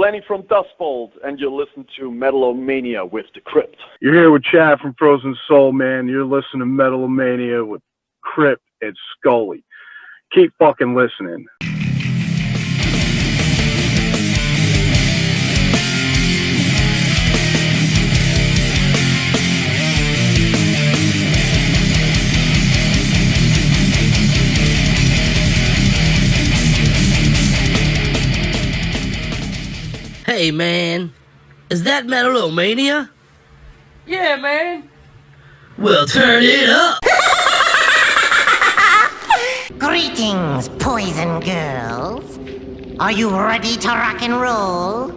Lenny from Dust Bowl, and you listen to Metal-O-Mania with the Crypt. You're here with Chad from Frozen Soul, man. You're listening to Metal-O-Mania with Crypt and Scully. Keep fucking listening. Hey, man. Is that Metal-O-Mania? Yeah, man. Well, turn it up. Greetings, poison girls. Are you ready to rock and roll?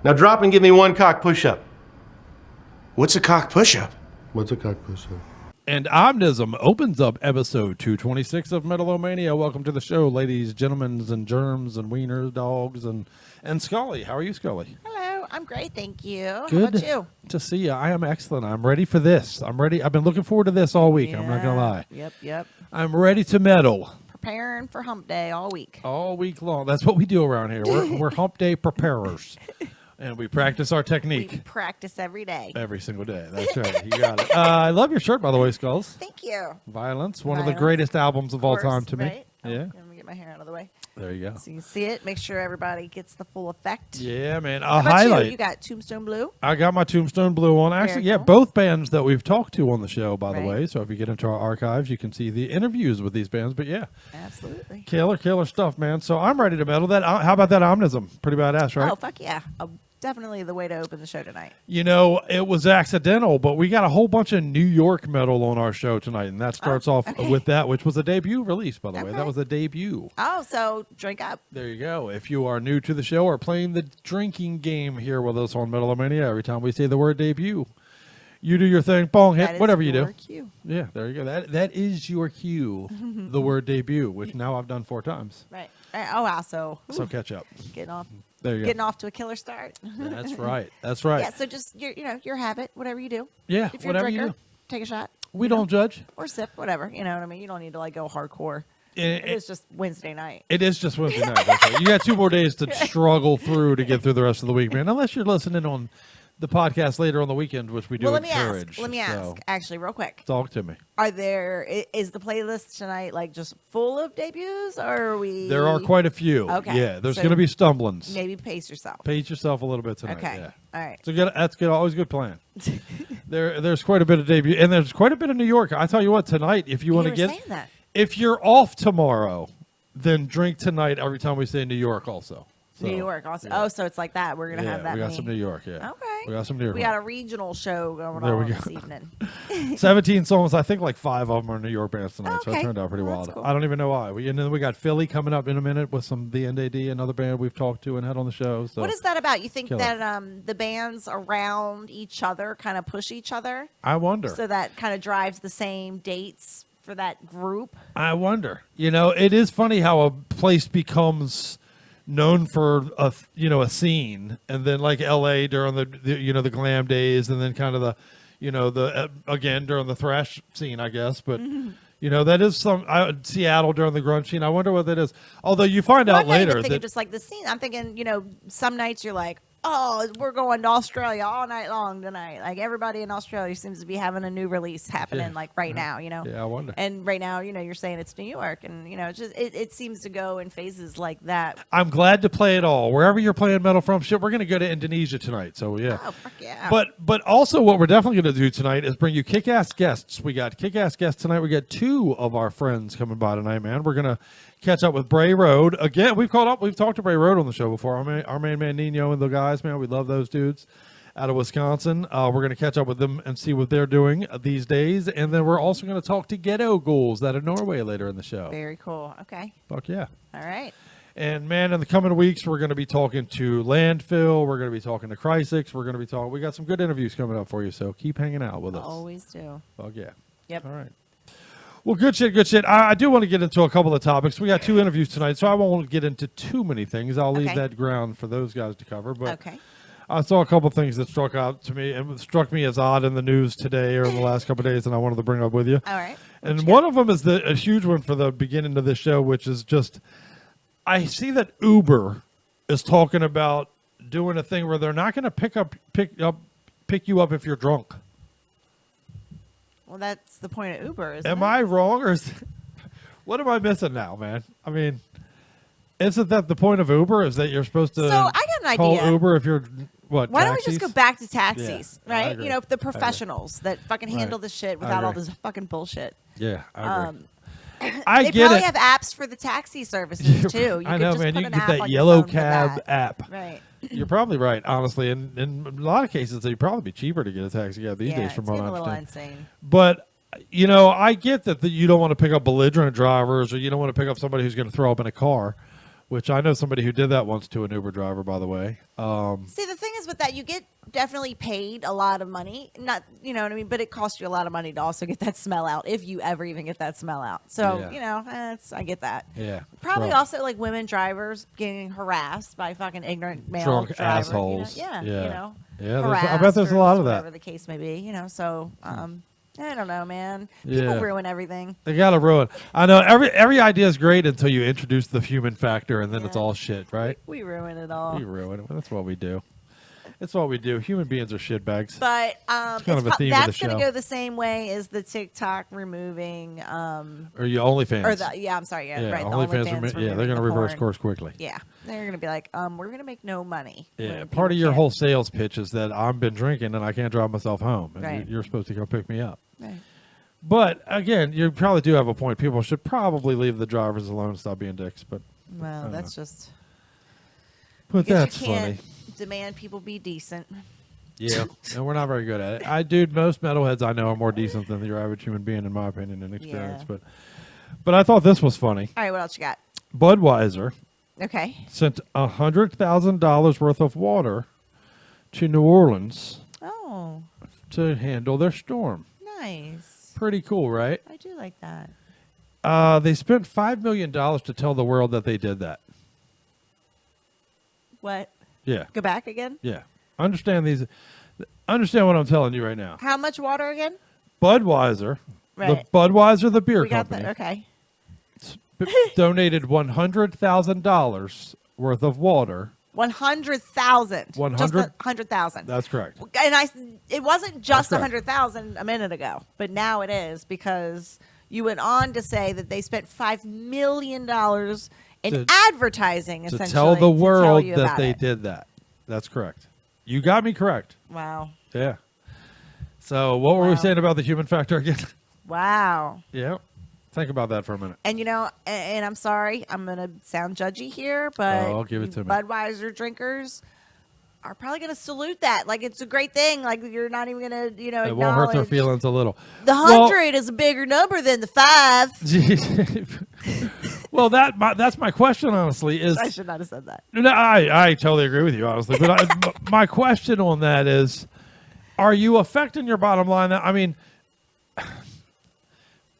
Now drop and give me one cock push-up. What's a cock push-up? What's a cock push-up? And Omnism opens up episode 226 of Metal-O-Mania. Welcome to the show, ladies, gentlemen, and germs, and wieners, dogs, and Scully. How are you, Scully? Hello, I'm great, thank you. Good How about you? to see you. I am excellent. I'm ready for this. I'm ready. I've been looking forward to this all week. I'm not going to lie. Yep. I'm ready to meddle. Preparing for hump day all week. All week long. That's what we do around here. We're hump day preparers. And we practice our technique. We practice every day. Every single day. That's right. You got it. I love your shirt, by the way, Skulls. Thank you. Violence, one of the greatest albums of all time to me. Right? Yeah. Let me get my hair out of the way. There you go. So you can see it. Make sure everybody gets the full effect. Yeah, man. How about highlight. You got Tombstone Blue. I got my Tombstone Blue on. Actually, yeah, both bands that we've talked to on the show, by the way. So if you get into our archives, you can see the interviews with these bands. But yeah. Absolutely. Killer stuff, man. So I'm ready to meddle that. How about that Omnism? Pretty badass, right? Oh, fuck yeah. definitely the way to open the show tonight. You know, it was accidental, but we got a whole bunch of New York metal on our show tonight, and that starts off with that, which was a debut release, by the way. That was a debut. Oh, so drink up. There you go. If you are new to the show or playing the drinking game here with us on Metal-O-Mania, every time we say the word debut, you do your thing, bong hit, whatever you do. Cue. Yeah, there you go. That is your cue, the word debut, which now I've done 4 times. Right. Oh, wow. So catch up. Getting off. There you go. Getting off to a killer start. That's right. That's right. Yeah. So just your habit, whatever you do. Yeah. If you're whatever a drinker, you do. take a shot. We don't judge. Or sip, whatever. You know what I mean? You don't need to like go hardcore. It is just Wednesday night. It is just Wednesday night. That's right. You got 2 more days to struggle through to get through the rest of the week, man. Unless you're listening on the podcast later on the weekend, which we do encourage. Let me ask, actually, real quick. Talk to me. Is the playlist tonight like just full of debuts, or are we? There are quite a few. Okay. Yeah, there's So going to be stumblings. Maybe pace yourself. Pace yourself a little bit tonight. Okay. Yeah. All right. So that's good. Always a good plan. There's quite a bit of debut, and there's quite a bit of New York. I tell you what, tonight, if you want to saying that. if you're off tomorrow, then drink tonight every time we say New York. Also. So, New York also. yeah. Oh, so it's like that. We're gonna have that. We got some New York. Yeah. Okay. We got some New York. We got a regional show going There we on go. this evening. 17 songs. I think like 5 of them are New York bands tonight, so it Okay. turned out pretty Well, wild. that's cool. I don't even know why. And then we got Philly coming up in a minute with some the NDD, another band we've talked to and had on the show. So What is that about? You think Killer. that the bands around each other kind of push each other, I wonder. so that kind of drives the same dates for that group? I wonder. You know, it is funny how a place becomes known for a scene, and then like LA during the glam days, and then kind of the again during the thrash scene, I guess. But that is Seattle during the grunge scene. I wonder what that is. Although you find out I'm not even later thinking that just like the scene. I'm thinking, some nights you're like, oh, we're going to Australia all night long tonight. Like everybody in Australia seems to be having a new release happening like right now, Yeah, I wonder. And right now, you're saying it's New York, and it's just it seems to go in phases like that. I'm glad to play it all. Wherever you're playing metal from, shit, we're going to go to Indonesia tonight. So, yeah. Oh, fuck yeah. But also what we're definitely going to do tonight is bring you kick-ass guests. We got kick-ass guests tonight. We got 2 of our friends coming by tonight, man. We're going to catch up with Bray Road. Again, we've talked to Bray Road on the show before. Our main man Nino and the guys, man. We love those dudes out of Wisconsin. We're going to catch up with them and see what they're doing these days. And then we're also going to talk to Ghetto Ghouls out of Norway later in the show. Very cool. Okay. Fuck yeah. All right. And man, in the coming weeks, we're going to be talking to Landfill. We're going to be talking to Crysis. We're going to be talking. We got some good interviews coming up for you, so keep hanging out with us. Always do. Fuck yeah. Yep. All right. Well, good shit, good shit. I do want to get into a couple of topics. We got 2 interviews tonight, so I won't get into too many things. I'll leave that ground for those guys to cover. But Okay. I saw a couple of things that struck out to me and struck me as odd in the news today or in the last couple of days, and I wanted to bring up with you. All right. And one of them is a huge one for the beginning of this show, which is just I see that Uber is talking about doing a thing where they're not going to pick you up if you're drunk. Well, that's the point of Uber, isn't it? Am I wrong, or what am I missing now, man? I mean, isn't that the point of Uber? Is that you're supposed to So I got an call idea. Uber if you're what? Why don't we taxis? just go back to taxis, Yeah, I right? agree. The professionals that fucking handle this shit without all this fucking bullshit. Yeah, I agree. They get probably it. have apps for the taxi services too. You I could know, just man. put You an can app get that on your yellow phone for cab that. app. Right. You're probably right, honestly. And in a lot of cases, it'd probably be cheaper to get a taxi cab these days, from it's what getting I a little understand. insane. But I get that you don't want to pick up belligerent drivers, or you don't want to pick up somebody who's going to throw up in a car, which I know somebody who did that once to an Uber driver, by the way. See, the thing is with that, you get definitely paid a lot of money. Not, you know what I mean, but it costs you a lot of money to also get that smell out, if you ever even get that smell out. So, I get that. Yeah. Probably Drunk. also like women drivers getting harassed by fucking ignorant male Drunk drivers. assholes. Yeah. Yeah, I harassed bet there's a or lot of that. Whatever the case may be, so, I don't know, man. Yeah. People ruin everything. They gotta ruin. I know every idea is great until you introduce the human factor, and then it's all shit, right? We ruin it all. We ruin it. That's what we do. It's what we do. Human beings are shitbags. But it's kind of a theme of the that's going show. to go the same way as the TikTok removing. Or your OnlyFans. Or I'm sorry. Yeah, right. The OnlyFans. OnlyFans They're going to reverse course quickly. Yeah, they're going to be like, we're going to make no money. Yeah, part of your whole sales pitch is that I've been drinking and I can't drive myself home, and Right. you're supposed to come pick me up. Right. But again, you probably do have a point. People should probably leave the drivers alone and stop being dicks. But Well, that's just. but because that's you can't funny. demand people be decent. Yeah, and we're not very good at it. Dude, most metalheads I know are more decent than your average human being, in my opinion and experience. Yeah. But I thought this was funny. All right, what else you got? Budweiser Okay. sent $100,000 worth of water to New Orleans Oh, to handle their storm. nice. Pretty cool, right? I do like that. They spent $5 million to tell the world that they did that. What? Yeah, Go back again? yeah. Understand what I'm telling you right now. How much water again? Budweiser, Right. the beer We got company, that. Okay. donated $100,000 worth of water. 100,000. 100? Just 100,000. That's correct. And it wasn't just That's 100,000 a minute ago, but now it is because you went on to say that they spent $5 million in advertising, To essentially, tell the world you that about they it. did that. That's correct. You got me correct. Wow. Yeah. So what were we saying about the human factor again? Wow. Yeah. Think about that for a minute. And and I'm sorry, I'm gonna sound judgy here, but Oh, give it to me. Budweiser drinkers are probably gonna salute that. Like it's a great thing. Like you're not even gonna, It won't hurt their acknowledge feelings a little. the 100 is a bigger number than the 5. Well, that's my question. Honestly, is I should not have said that. No, I totally agree with you, honestly. But my question on that is, are you affecting your bottom line? I mean,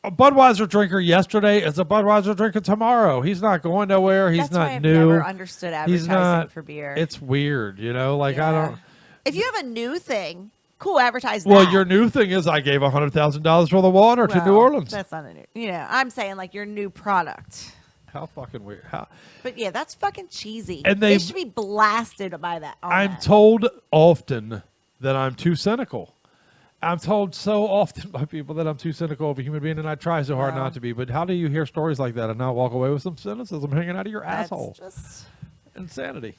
a Budweiser drinker yesterday is a Budweiser drinker tomorrow. He's not going nowhere. He's That's not why I've new. never understood He's advertising not for beer. It's weird, Like I Yeah. don't. If you have a new thing, cool, advertise Well, that. your new thing is I gave $100,000 for the water to New Well, Orleans. That's not a new. I'm saying like your new product. How fucking weird. How? But yeah, that's fucking cheesy. And they they- should be blasted by that. I'm told often that I'm too cynical. I'm told so often by people that I'm too cynical of a human being, and I try so hard not to be. But how do you hear stories like that and not walk away with some cynicism hanging out of your asshole? Just Insanity.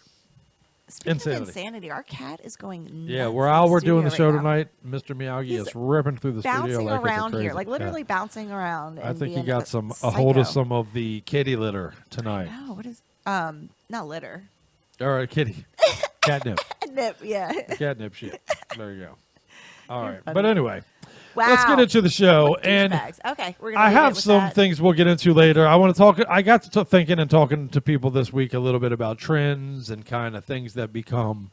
speaking of insanity, our cat is going nuts. Yeah, in we're doing the studio show right now. tonight. Mr. Miyagi He's is ripping through the studio bouncing like around it's a here, crazy like literally cat. bouncing around. I and think he being got a hold psycho. of some of the kitty litter tonight. Oh, what is not litter. Or kitty. Catnip. Nip, yeah. Catnip shit. There you go. All right. funny. But anyway, Wow. let's get into the show. And okay, we're gonna I leave it have with some that. things we'll get into later. I want to talk. I got to thinking and talking to people this week a little bit about trends and kind of things that become,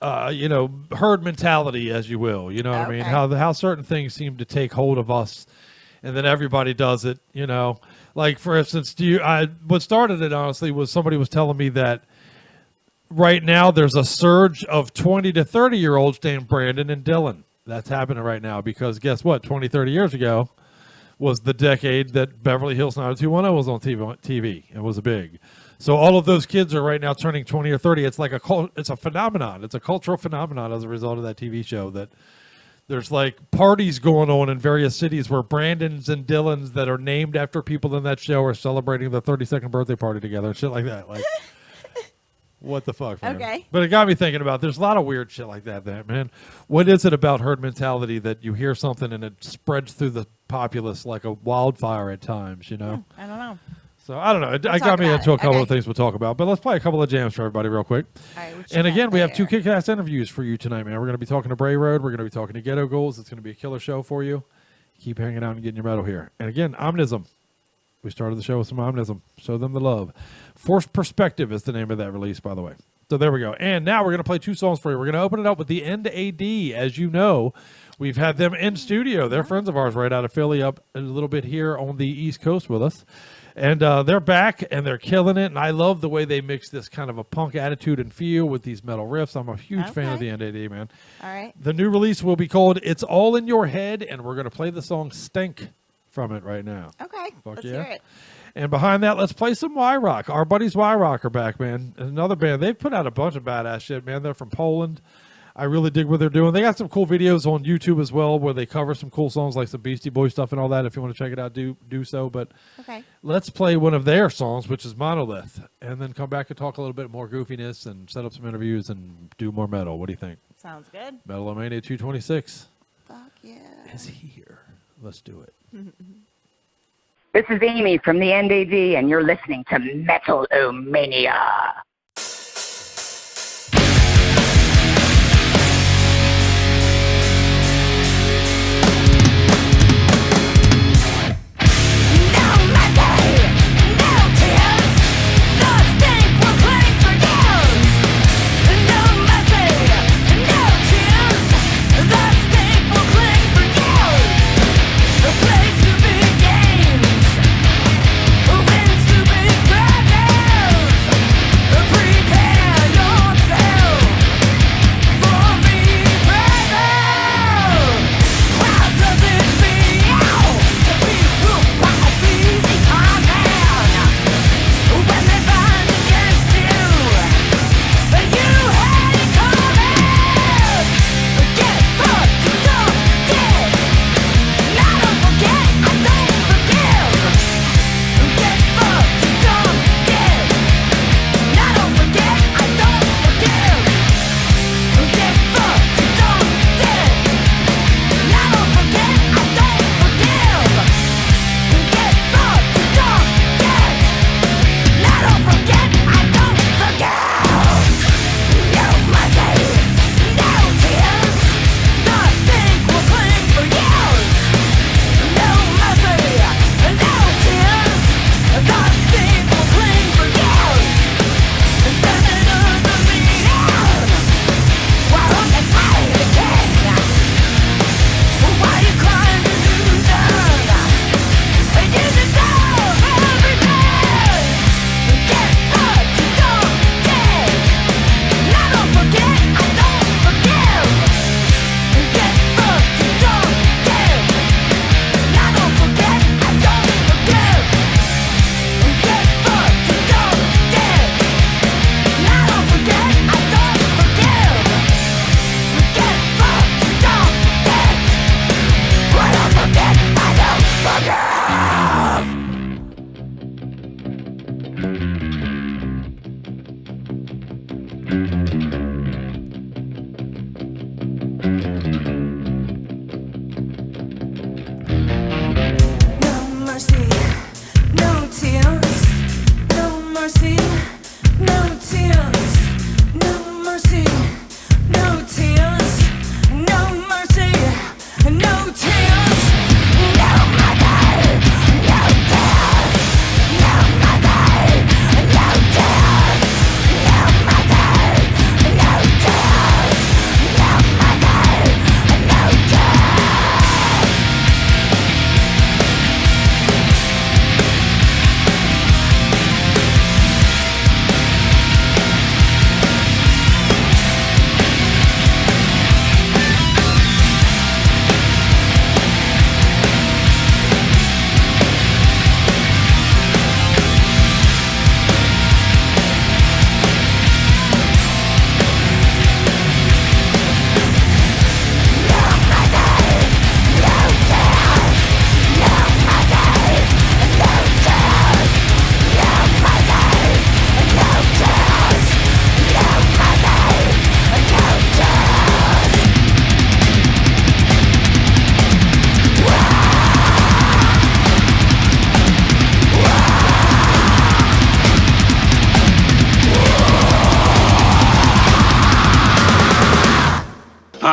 herd mentality, as you will. You know what I mean? Okay. How certain things seem to take hold of us, and then everybody does it. Like for instance, what started it honestly was somebody was telling me that right now there's a surge of 20 to 30-year-olds named Brandon and Dylan. That's happening right now because guess what? 20, 30 years ago was the decade that Beverly Hills 90210 was on TV. It was big. So all of those kids are right now turning 20 or 30. It's like it's a phenomenon. It's a cultural phenomenon as a result of that TV show that there's like parties going on in various cities where Brandons and Dylans that are named after people in that show are celebrating their 32nd birthday party together and shit like that. Like, what the fuck, man? Okay. But it got me thinking about there's a lot of weird shit like that, man. What is it about herd mentality that you hear something and it spreads through the populace like a wildfire at times, I don't know. So I don't know. It talk got me about into a it. couple Okay. of things we'll talk about. But let's play a couple of jams for everybody real quick. All right, what you And got again, we have two there? kick-ass interviews for you tonight, man. We're going to be talking to Bray Road. We're going to be talking to Ghetto Ghouls. It's going to be a killer show for you. Keep hanging out and getting your metal here. And again, Omnism. We started the show with some Omnism. Show them the love. Forced Perspective is the name of that release, by the way. So there we go. And now we're going to play two songs for you. We're going to open it up with the End AD. As you know, we've had them in studio. They're friends of ours right out of Philly, up a little bit here on the East Coast with us. And they're back, and they're killing it. And I love the way they mix this kind of a punk attitude and feel with these metal riffs. I'm a huge fan of the End AD, man. All right. The new release will be called It's All in Your Head, and we're going to play the song Stink from it right now. Okay. Fuck Let's yeah. hear it. And behind that, let's play some Y-Rock. Our buddies Y-Rock are back, man. Another band. They've put out a bunch of badass shit, man. They're from Poland. I really dig what they're doing. They got some cool videos on YouTube as well where they cover some cool songs like some Beastie Boy stuff and all that. If you want to check it out, do so. But Okay. let's play one of their songs, which is Monolith, and then come back and talk a little bit more goofiness and set up some interviews and do more metal. What do you think? Sounds good. Metal-O-Mania 226 Fuck yeah. is here. Let's do it. This is Amy from the NDD, and you're listening to Metal-O-Mania.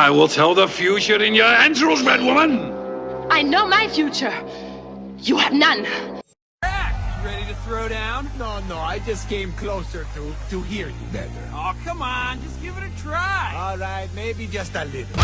I will tell the future in your entrails, red woman. I know my future. You have none. Ready to throw down? No, I just came closer to hear you better. Oh, come on, just give it a try. All right, maybe just a little.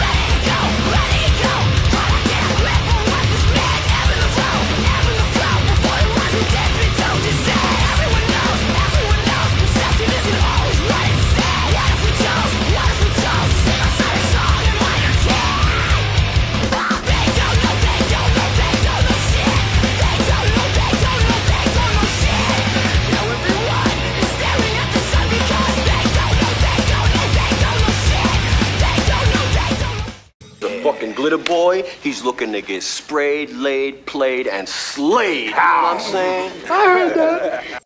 Fucking glitter boy, he's looking to get sprayed, laid, played, and slayed. You know what I'm saying? I heard that.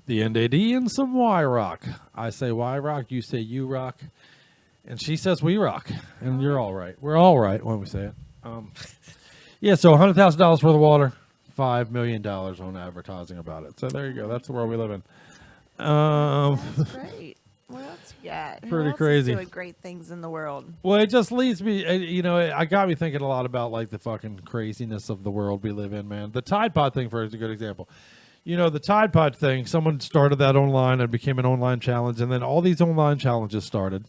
The NDD and some Y Rock. I say Y Rock, you say U Rock, and she says we rock, and you're all right. We're all right when we say it. Yeah, so $100,000 worth of water, $5 million on advertising about it. So there you go. That's the world we live in. That's great. What else you got? Pretty Who else crazy. Is doing great things in the world. Well, it just leads me, I got me thinking a lot about like the fucking craziness of the world we live in, man. The Tide Pod thing for is a good example. The Tide Pod thing, someone started that online and became an online challenge, and then all these online challenges started,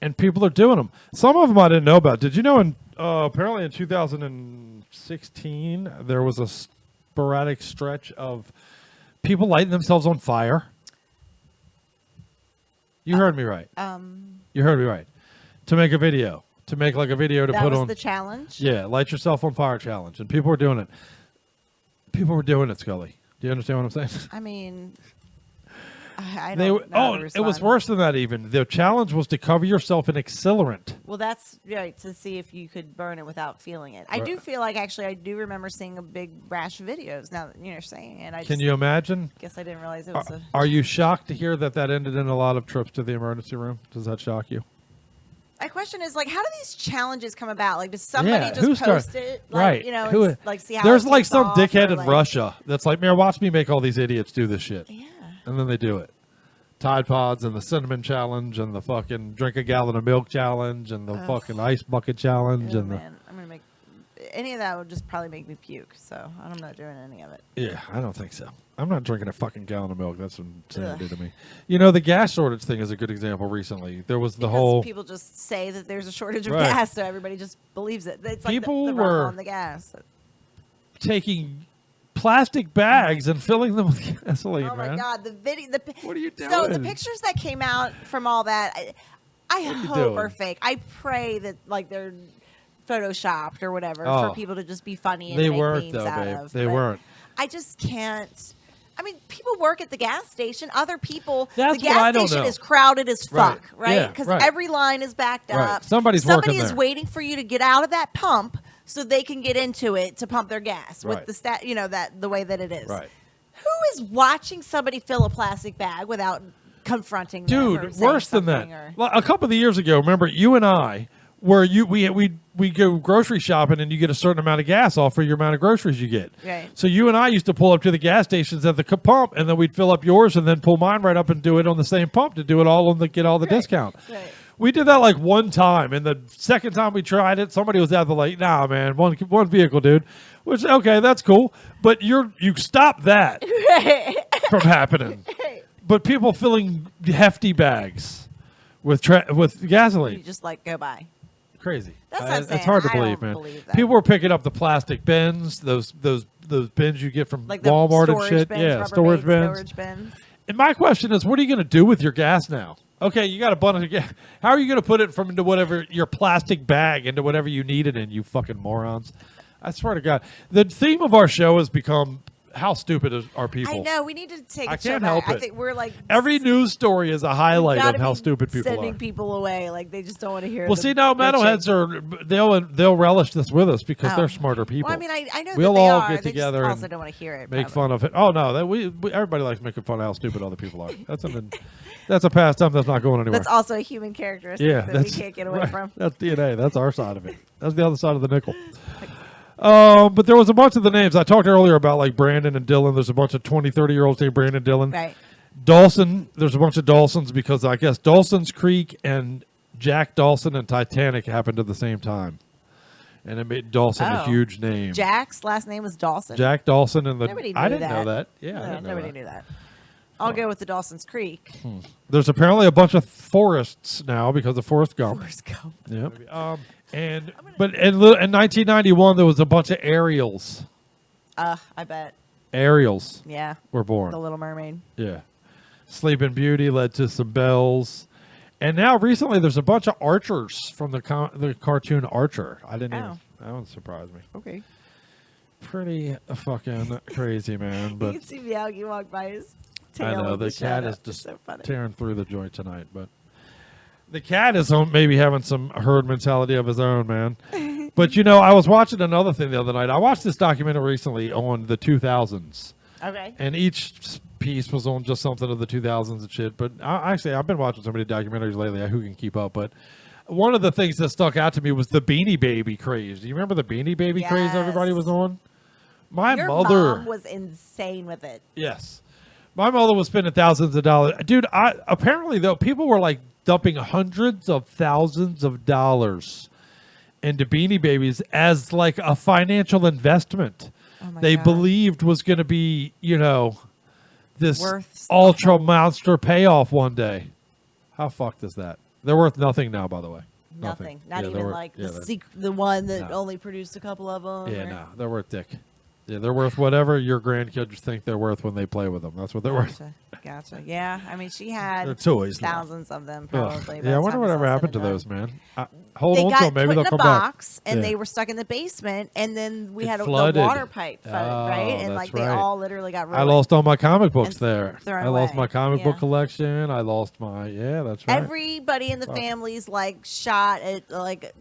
and people are doing them. Some of them I didn't know about. Did you know apparently in 2016, there was a sporadic stretch of People lighting themselves on fire. You heard me right. You heard me right. To make a video. To make like a video to that put was on. the challenge? Yeah, light yourself on fire challenge. And people were doing it. People were doing it, Scully. Do you understand what I'm saying? I mean, I don't know. how to it was respond. worse than that even. The challenge was to cover yourself in accelerant. Well, that's right, to see if you could burn it without feeling it. I do feel like, actually, I do remember seeing a big rash of videos now that you're saying it. Can you imagine? Guess I didn't realize it was a... Are you shocked to hear that ended in a lot of trips to the emergency room? Does that shock you? My question is, like, how do these challenges come about? Like, does somebody just post it? Like, right. You know, Who, like, see how there's it like takes some off, dickhead or, in like, Russia that's like, man, watch me make all these idiots do this shit. Yeah. And then they do it. Tide Pods and the cinnamon challenge and the fucking drink a gallon of milk challenge and the fucking ice bucket challenge. I'm going to make... Any of that would just probably make me puke, so I'm not doing any of it. Yeah, I don't think so. I'm not drinking a fucking gallon of milk. That's insanity to me. You know, the gas shortage thing is a good example recently. There was the whole... people just say that there's a shortage of Right. gas, so everybody just believes it. It's like People the were- run on the gas. taking plastic bags and filling them with gasoline, Oh man. my God, the video. What are you doing? So the pictures that came out from all that, I hope doing? are fake. I pray that like they're photoshopped or whatever Oh. for people to just be funny and They make weren't, memes though, out babe. of. They But weren't. I just can't. I mean, people work at the gas station. Other people, That's the what I gas don't station know. is crowded as Right. fuck, right? Yeah, Because right. every line is backed Right. up. Somebody Somebody working is there. waiting for you to get out of that pump so they can get into it to pump their gas Right. with the that the way that it is. Right. Who is watching somebody fill a plastic bag without confronting them? or Dude, saying worse than that. something or- Well, a couple of years ago, remember you and I, where we go grocery shopping and you get a certain amount of gas off for your amount of groceries you get. Right. So you and I used to pull up to the gas stations at the pump, and then we'd fill up yours and then pull mine right up and do it on the same pump to do it all on the get all the discount. Right. We did that like one time, and the second time we tried it, somebody was out there like, "Nah, man, one vehicle, dude." Which okay, that's cool, but you stop that from happening. But people filling hefty bags with gasoline, You just like go by. crazy. That's what I'm It's saying. hard to I believe, don't man. believe that. People were picking up the plastic bins, those bins you get from Like the Walmart and storage shit. bins, Yeah, Rubbermaid storage bins. storage bins. And my question is, what are you going to do with your gas now? Okay, you got a bunch of gas. How are you going to put it from into whatever your plastic bag into whatever you need it in? You fucking morons! I swear to God, the theme of our show has become how stupid are people. I know. We need to take. I a show can't back. help I it. think we're like Every news story is a highlight gotta of how be stupid people sending are. people away. Like they just don't want to hear. Well, them see, now bitching. metalheads they'll relish this with us because Oh. they're smarter people. Well, I mean, I know we'll that they all are. get They together just and also don't want to hear it. make probably. fun of it. Oh no, that we everybody likes making fun of how stupid other people are. That's a pastime that's not going anywhere. That's also a human characteristic Yeah, that we can't get away right. from. That's DNA. That's our side of it. That's the other side of the nickel. But there was a bunch of the names. I talked earlier about like Brandon and Dylan. There's a bunch of 20, 30-year-olds named Brandon and Dylan. Right. Dawson, there's a bunch of Dawsons because I guess Dawson's Creek and Jack Dawson and Titanic happened at the same time. And it made Dawson a Oh. huge name. Jack's last name was Dawson. Jack Dawson and the... Nobody knew I didn't know that. that. Yeah, I No, didn't know nobody that. knew that. I'll go with the Dawson's Creek. There's apparently a bunch of forests now because of Forrest Gump. Forrest Gump. Yep. But in 1991 there was a bunch of Ariels. I bet. Ariels. Yeah. Were born. The Little Mermaid. Yeah. Sleeping Beauty led to some bells. And now recently there's a bunch of archers from the cartoon Archer. I didn't even... That one surprised me. Okay. Pretty fucking crazy, man. You But can see Miyagi walk by his tail. I know with the shut cat up. is It's just so funny. tearing through the joint tonight. But the cat is maybe having some herd mentality of his own, man. But I was watching another thing the other night. I watched this documentary recently on the 2000s. Okay. And each piece was on just something of the 2000s and shit. But I've been watching so many documentaries lately. Who can keep up? But one of the things that stuck out to me was the Beanie Baby craze. Do you remember the Beanie Baby craze everybody was on? Your mom was insane with it. Yes. My mother was spending thousands of dollars. Dude, apparently, though, people were like dumping hundreds of thousands of dollars into Beanie Babies as like a financial investment. They believed was going to be, this Worth ultra monster payoff one day. How fucked is that? They're worth nothing now, by the way. Nothing. Not Yeah, even they're like yeah, the they're- the one that No. only produced a couple of them. Yeah, no, they're worth dick. Yeah, they're worth whatever your grandkids think they're worth when they play with them. That's what they're worth. Gotcha. Yeah, I mean, she had They're toys now. thousands of them probably. Yeah, I wonder whatever happened to those, man. Hold They on got to them. Maybe put they'll in a come box, back. and Yeah. they were stuck in the basement, and then we had the flooded. water pipe, right? And that's like they right. all literally got ruined. I lost all my comic books there. thrown I lost away. my comic book Yeah. collection. I lost my that's right. Everybody in the family's like shot at like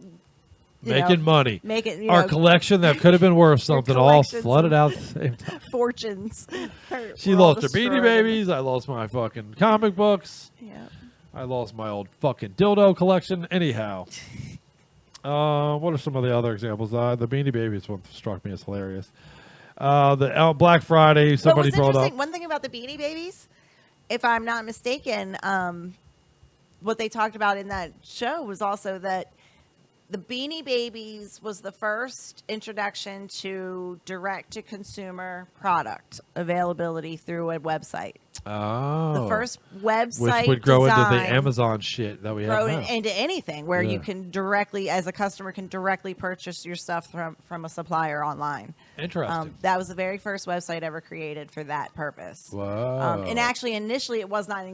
Making money. making Our collection that could have been worth something all collections flooded out at the same time. fortunes. She were all lost her Beanie destroyed. Babies. I lost my fucking comic books. Yeah. I lost my old fucking dildo collection. Anyhow. What are some of the other examples? The Beanie Babies one struck me as hilarious. The Black Friday, somebody But brought what's up. interesting, one thing about the Beanie Babies, if I'm not mistaken, what they talked about in that show was also that the Beanie Babies was the first introduction to direct-to-consumer product availability through a website. Oh. The first website which would grow into the design Amazon shit that we have grow now. into anything where you Yeah. can directly, as a customer, can directly purchase your stuff from a supplier online. Interesting. That was the very first website ever created for that purpose. Wow. And actually, initially, it was not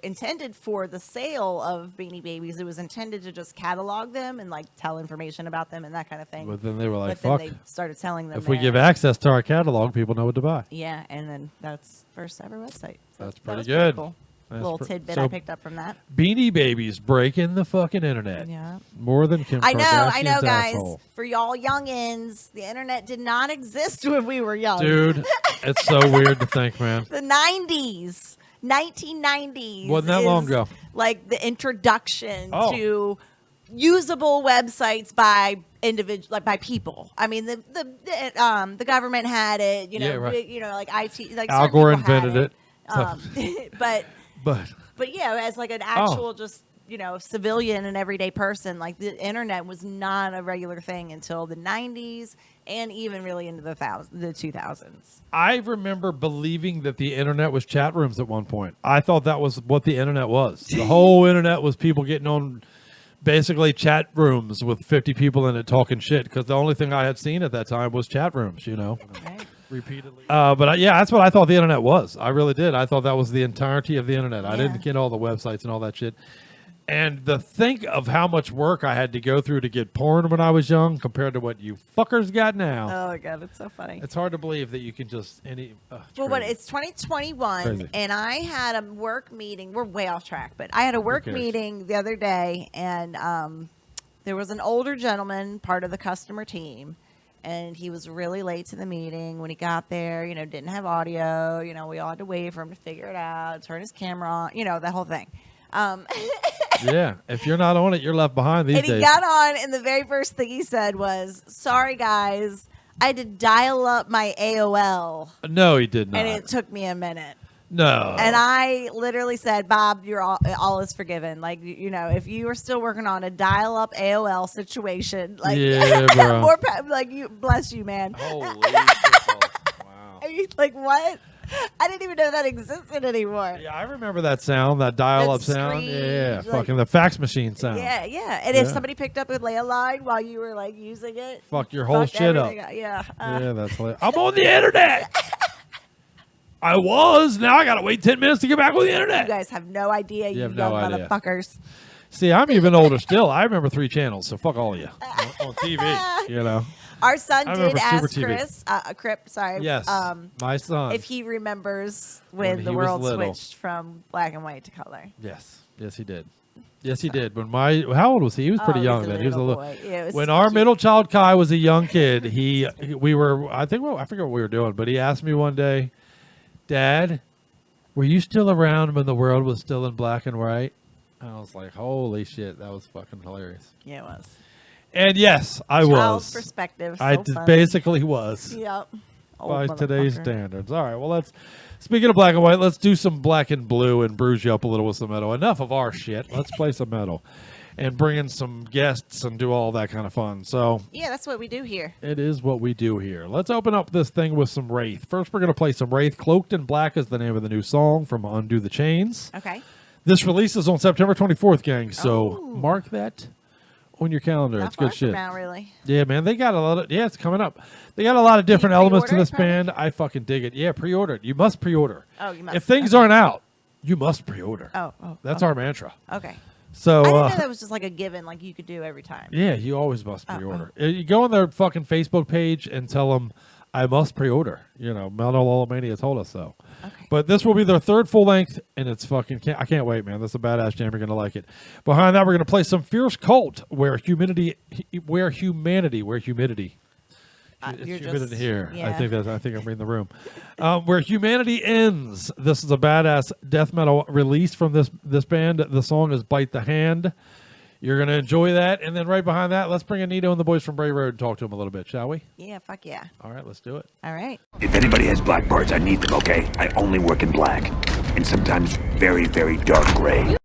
intended for the sale of Beanie Babies. It was intended to just catalog them and like tell information about them and that kind of thing. But then they were like, But then fuck. they started telling them If we there. give access to our catalog, people know what to buy. Yeah, and then that's first ever website. So That's that pretty was good. cool. That's Little pre- tidbit so I picked up from that. Beanie Babies breaking the fucking internet. Yeah. More than Kim I know, Kardashian's guys. asshole. For y'all youngins, the internet did not exist when we were young. Dude, it's so weird to think, man. The 90s, 1990s. Wasn't that long is ago. Like the introduction Oh. to usable websites by by people. I mean, the government had it. You know, Yeah, right. like IT. Like Al certain Gore people had invented it. But yeah, as like an actual just civilian and everyday person, like the internet was not a regular thing until the 90s and even really into the 2000s. I remember believing that the internet was chat rooms at one point. I thought that was what the internet was. The whole internet was people getting on basically chat rooms with 50 people in it talking shit, because the only thing I had seen at that time was chat rooms, repeatedly. But yeah, that's what I thought the internet was. I really did. I thought that was the entirety of the internet. I didn't get all the websites and all that shit. And the think of how much work I had to go through to get porn when I was young compared to what you fuckers got now. Oh my god, it's so funny. It's hard to believe that you can just Well, but it's 2021, Crazy. and I had a work meeting. We're way off track, but I had a work cares? meeting the other day, and there was an older gentleman, part of the customer team, and he was really late to the meeting. When he got there, didn't have audio. We all had to wait for him to figure it out, turn his camera on, that whole thing. Yeah, if you're not on it, you're left behind these And he days. got on, and the very first thing he said was, "Sorry, guys, I had to dial up my AOL." No, he did not. And it took me a minute. No. And I literally said, "Bob, you're all is forgiven. Like, if you are still working on a dial-up AOL situation, like, Yeah, bro. more you, bless you, man." Holy shit, wow. Are you like, what? I didn't even know that existed anymore. Yeah, I remember that sound, that dial-up sound. Yeah, like- fucking the fax machine sound. Yeah, yeah. And if somebody picked up a landline while you were like using it, Fuck your whole fucked shit up. everything Yeah. Yeah, that's hilarious. I'm on the internet. I was. Now I gotta wait 10 minutes to get back on the internet. You guys have no idea, you have young no idea. motherfuckers. See, I'm even older still. I remember 3 channels, so fuck all of you on TV. Our son I did remember Super ask TV. Crypt, sorry. Yes, my son. If he remembers When when the he was world little. switched from black and white to color. Yes, he did. Yes, he did. When how old was he? He was pretty he young was a then. He was a little little. boy. Yeah, it was when our cute. middle child Kai was a young kid, we were. I forget what we were doing, but he asked me one day, "Dad, were you still around when the world was still in black and white?" And I was like, "Holy shit, that was fucking hilarious." Yeah, it was. And yes, I Child's was. perspective. I So funny. basically was. Yep. By Old today's motherfucker. standards. All right, well, speaking of black and white, let's do some black and blue and bruise you up a little with some metal. Enough of our shit. Let's play some metal and bring in some guests and do all that kind of fun. So Yeah, that's what we do here. it is what we do here. Let's open up this thing with some Wraith. First, we're going to play some Wraith. Cloaked in Black is the name of the new song from Undo the Chains. Okay. This releases on September 24th, gang, so mark that on your calendar. Not It's good far from shit. now, really. Yeah, man, they got a lot of. Yeah, it's coming up. They got a lot of different elements to pre-order this it, probably? band. I fucking dig it. Yeah, pre-order it. You must pre-order. Oh, you must. If things aren't out, you must pre-order. That's okay. our mantra. Okay. So I didn't know that was just like a given, like you could do every time. yeah, you always must pre-order. You go on their fucking Facebook page and tell them I must pre-order. You know, Metal-O-Mania told us so. Okay. But this will be their third full length, and it's fucking. I can't wait, man. That's a badass jam. You're gonna like it. Behind that, we're gonna play some Fierce Cult, where humidity. It's humidity here. yeah. I think I'm reading the room. Where humanity ends. This is a badass death metal release from this band. The song is "Bite the Hand." You're gonna enjoy that, and then right behind that, let's bring Anito and the boys from Bray Road and talk to them a little bit, shall we? Yeah, fuck yeah. All right, let's do it. All right. If anybody has black parts, I need them, okay? I only work in black. And sometimes very, very dark gray.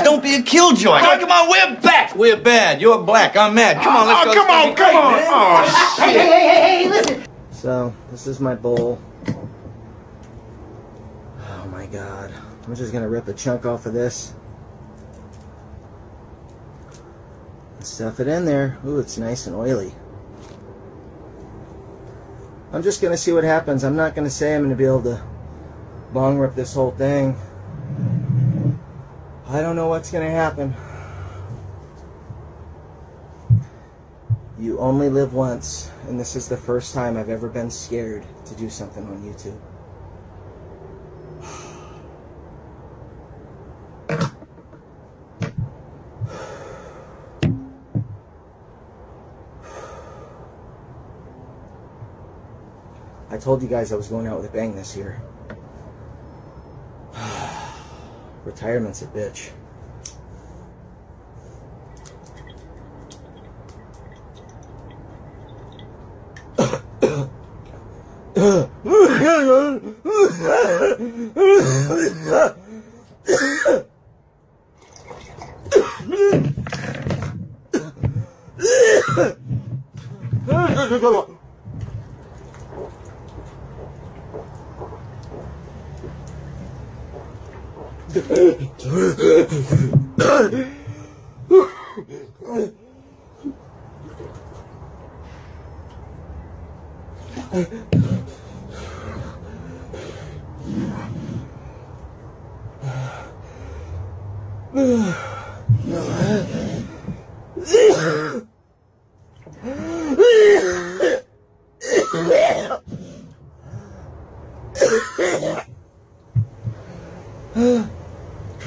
Don't be a killjoy. Oh, come on, we're back. We're bad. You're black. I'm mad. Come on, let's go. Come on. Oh, shit. Hey, listen. So, this is my bowl. Oh my god. I'm just gonna rip a chunk off of this. And stuff it in there. Ooh, it's nice and oily. I'm just gonna see what happens. I'm not gonna say I'm gonna be able to bong rip this whole thing. I don't know what's gonna happen. You only live once, and this is the first time I've ever been scared to do something on YouTube. I told you guys I was going out with a bang this year. Retirement's a bitch.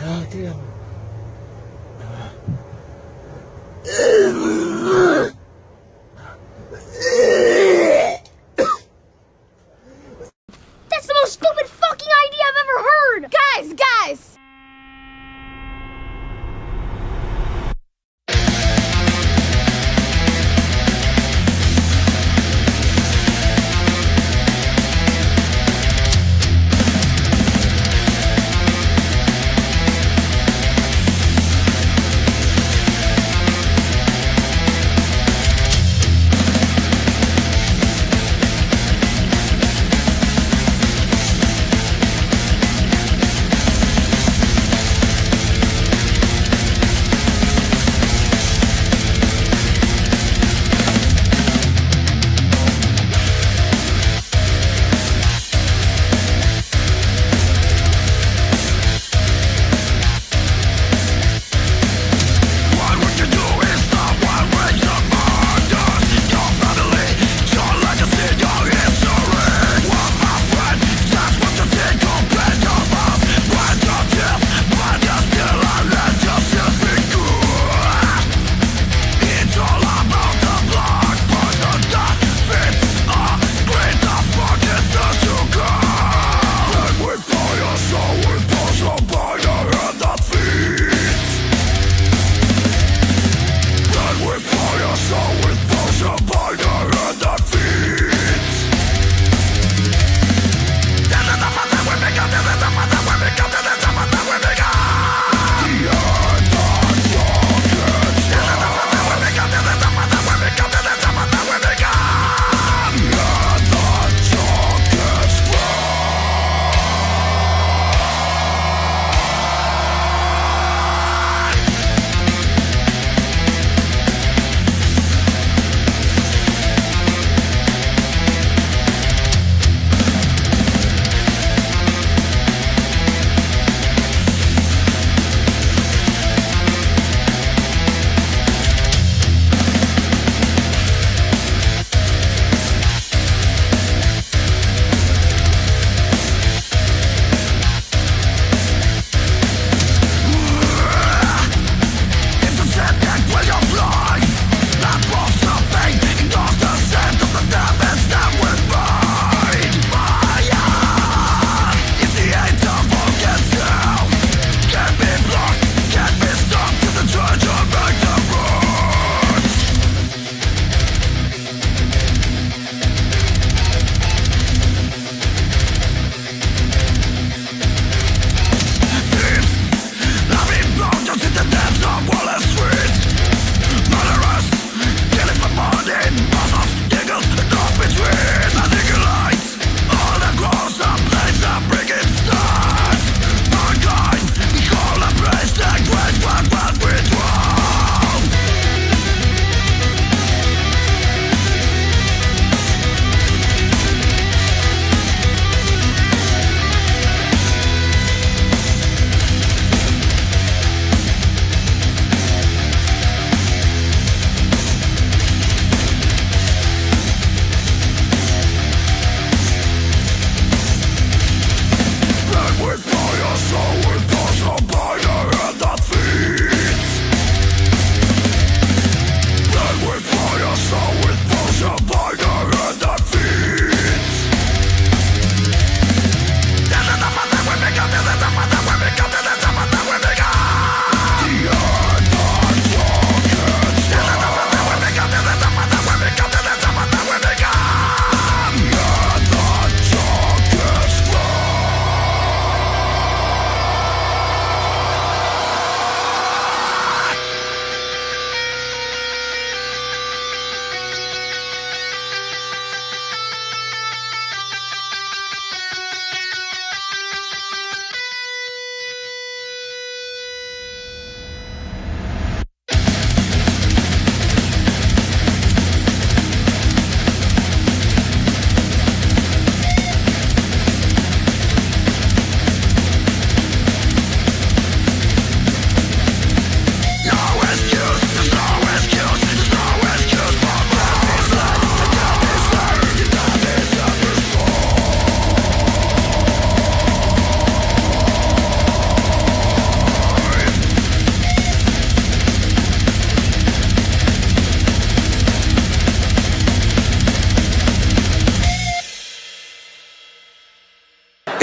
God damn. That's the most stupid fucking idea I've ever heard! Guys!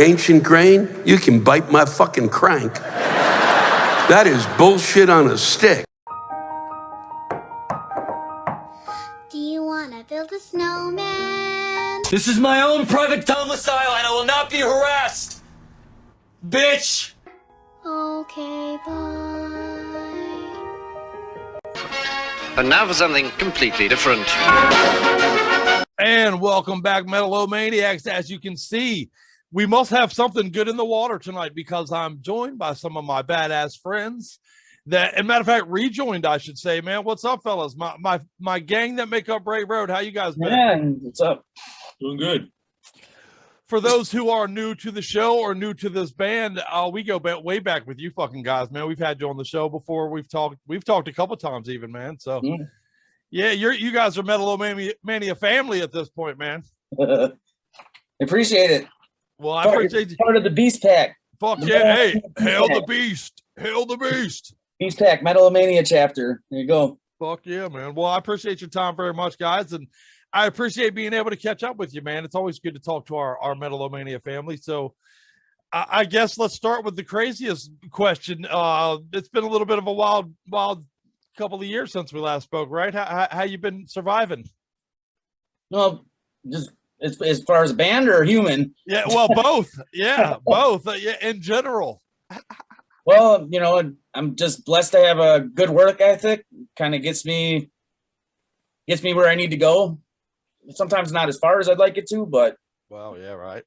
ancient grain, you can bite my fucking crank. That is bullshit on a stick. Do you want to build a snowman? This is my own private domicile, and I will not be harassed. Bitch! Okay, bye. And now for something completely different. And welcome back, Metal-O-Maniacs. As you can see, we must have something good in the water tonight because I'm joined by some of my badass friends that, and matter of fact, rejoined, I should say, man. What's up, fellas? My gang that make up Bray Road. How you guys been? Man, what's up? Doing good. For those who are new to the show or new to this band, we go way back with you fucking guys, man. We've had you on the show before. We've talked a couple times even, man. So yeah, you guys are Metal-O-Mania family at this point, man. Appreciate it. Well, I appreciate you. Part of the Beast Pack. Fuck yeah. Hey, hail the beast. Hail the beast. Beast Pack, Metal-O-Mania chapter. There you go. Fuck yeah, man. Well, I appreciate your time very much, guys. And I appreciate being able to catch up with you, man. It's always good to talk to our Metal-O-Mania family. So I guess let's start with the craziest question. It's been a little bit of a wild couple of years since we last spoke, right? How you been surviving? Well, just as far as band or human? Yeah, well, both. Yeah, both. Yeah, in general. Well, you know, I'm just blessed to have a good work ethic. Kind of gets me where I need to go. Sometimes not as far as I'd like it to, but well, yeah, right.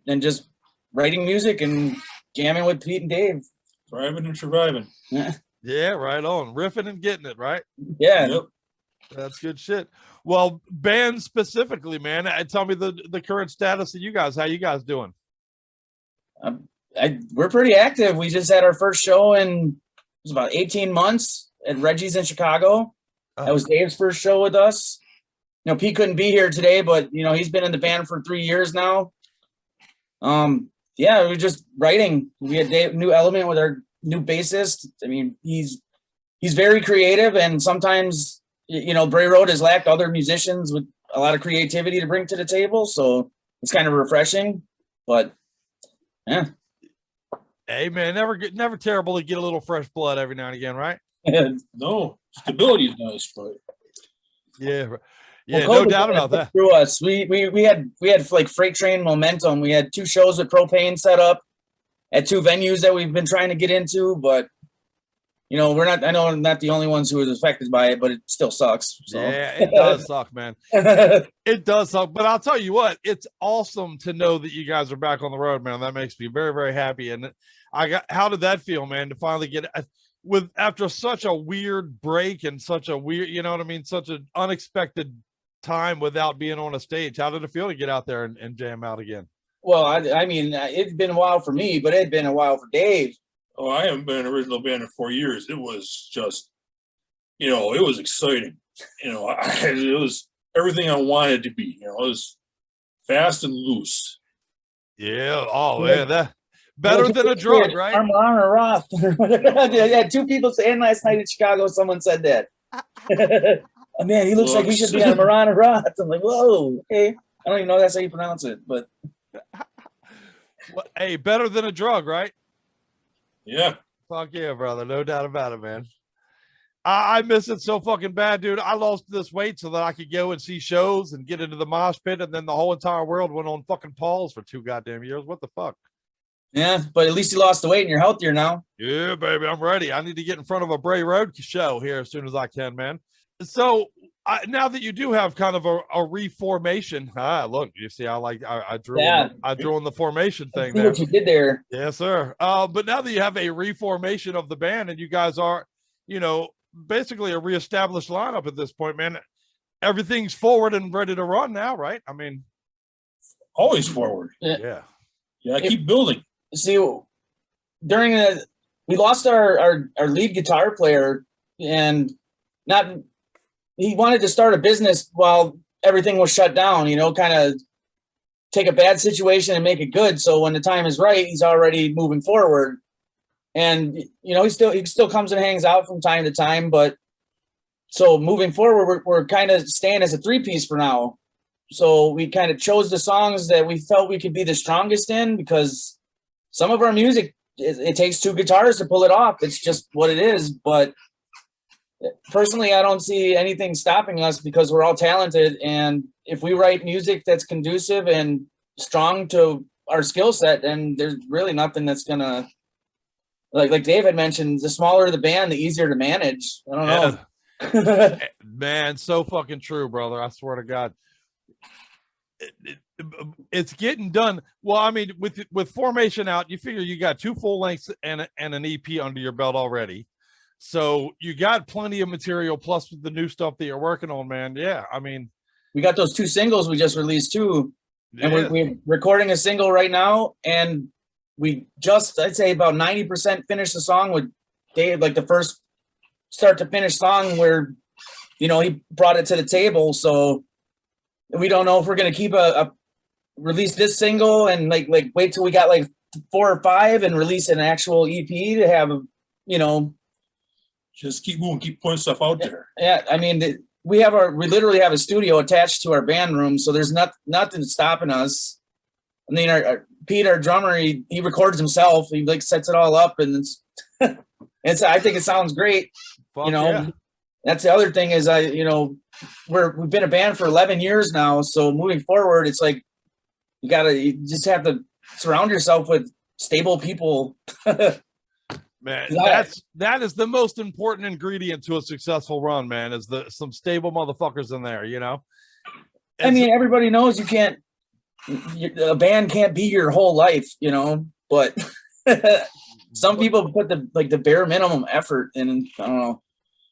And just writing music and jamming with Pete and Dave. Thriving and surviving. Yeah, right on. Riffing and getting it, right? Yeah. Yep. That's good shit. Well, band specifically, man, tell me the current status of you guys. How you guys doing? We're pretty active. We just had our first show in, it was about 18 months at Reggie's in Chicago. That was Dave's first show with us. You know, Pete couldn't be here today, but you know, he's been in the band for 3 years now. Yeah, we're just writing. We had Dave, new element with our new bassist. I mean, he's very creative, and sometimes, you know, Bray Road has lacked other musicians with a lot of creativity to bring to the table, so it's kind of refreshing. But yeah. Hey man, never terrible to get a little fresh blood every now and again, right? No, stability is nice, but yeah, no doubt about that. Through us, we had like freight train momentum. We had 2 shows with propane set up at 2 venues that we've been trying to get into, but you know, I know I'm not the only ones who was affected by it, but it still sucks. So. Yeah, it does suck, man. It does suck, but I'll tell you what, it's awesome to know that you guys are back on the road, man. That makes me very, very happy. And how did that feel, man, to finally get after such a weird break and such a weird, you know what I mean, such an unexpected time without being on a stage? How did it feel to get out there and jam out again? Well, I mean, it's been a while for me, but it's been a while for Dave. Oh, I haven't been in an original band in 4 years. It was just, you know, it was exciting. You know, it was everything I wanted to be. You know, it was fast and loose. Yeah. Oh, man, that better than a drug, right? Armor Roth. I had 2 people saying last night in Chicago. Someone said that. Oh, man, he looks like he should be on Marana Roth. I'm like, whoa, okay. I don't even know that's how you pronounce it, but well, hey, better than a drug, right? Yeah. Fuck yeah, brother. No doubt about it, man. I miss it so fucking bad, dude. I lost this weight so that I could go and see shows and get into the mosh pit, and then the whole entire world went on fucking pause for 2 goddamn years. What the fuck? Yeah, but at least you lost the weight and you're healthier now. Yeah, baby, I'm ready. I need to get in front of a Bray Road show here as soon as I can, man. So now that you do have kind of a reformation, look, you see, I drew on the formation thing there. What you did there. Yes, sir. But now that you have a reformation of the band and you guys are, you know, basically a reestablished lineup at this point, man, everything's forward and ready to run now, right? I mean, always forward. Yeah. I keep building. See, during we lost our lead guitar player, and he wanted to start a business while everything was shut down, you know, kind of take a bad situation and make it good. So when the time is right, he's already moving forward. And, you know, he still comes and hangs out from time to time, but so moving forward, we're kind of staying as a 3-piece for now. So we kind of chose the songs that we felt we could be the strongest in, because some of our music, it takes two guitars to pull it off. It's just what it is. But personally, I don't see anything stopping us because we're all talented. And if we write music that's conducive and strong to our skill set, then there's really nothing that's going to, like Dave had mentioned, the smaller the band, the easier to manage. I don't know. Man, so fucking true, brother. I swear to God. It's getting done. Well, I mean, with Formation out, you figure you got 2 full lengths and an EP under your belt already. So you got plenty of material, plus with the new stuff that you're working on, man. Yeah, I mean, we got those 2 singles we just released too. And yeah. we're recording a single right now, and we just, I'd say about 90% finished the song with Dave, like the first start to finish song where, you know, he brought it to the table. So we don't know if we're going to keep release this single and like wait till we got like 4 or 5 and release an actual EP to have, you know, just keep moving, keep putting stuff out there. Yeah. I mean, we literally have a studio attached to our band room. So there's nothing stopping us. I mean, our Pete, our drummer, he records himself. He like sets it all up, and I think it sounds great. Fuck you know, yeah. That's the other thing is we've been a band for 11 years now. So moving forward, it's like, you just have to surround yourself with stable people. Man, that is the most important ingredient to a successful run, man, is some stable motherfuckers in there, you know? I mean, everybody knows a band can't be your whole life, you know, but some people put the bare minimum effort in. I don't know.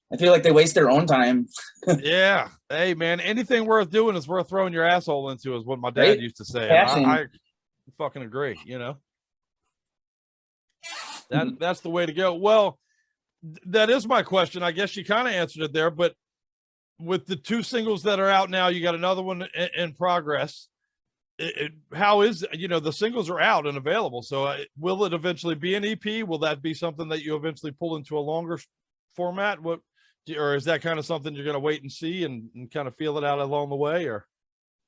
I feel like they waste their own time. Yeah. Hey, man, anything worth doing is worth throwing your asshole into, is what my dad used to say. I fucking agree, you know? That's the way to go. Well, that is my question. I guess you kind of answered it there, but with the 2 singles that are out now, you got another one in progress. How is, the singles are out and available. So will it eventually be an EP? Will that be something that you eventually pull into a longer format? Or is that kind of something you're going to wait and see and kind of feel it out along the way? Or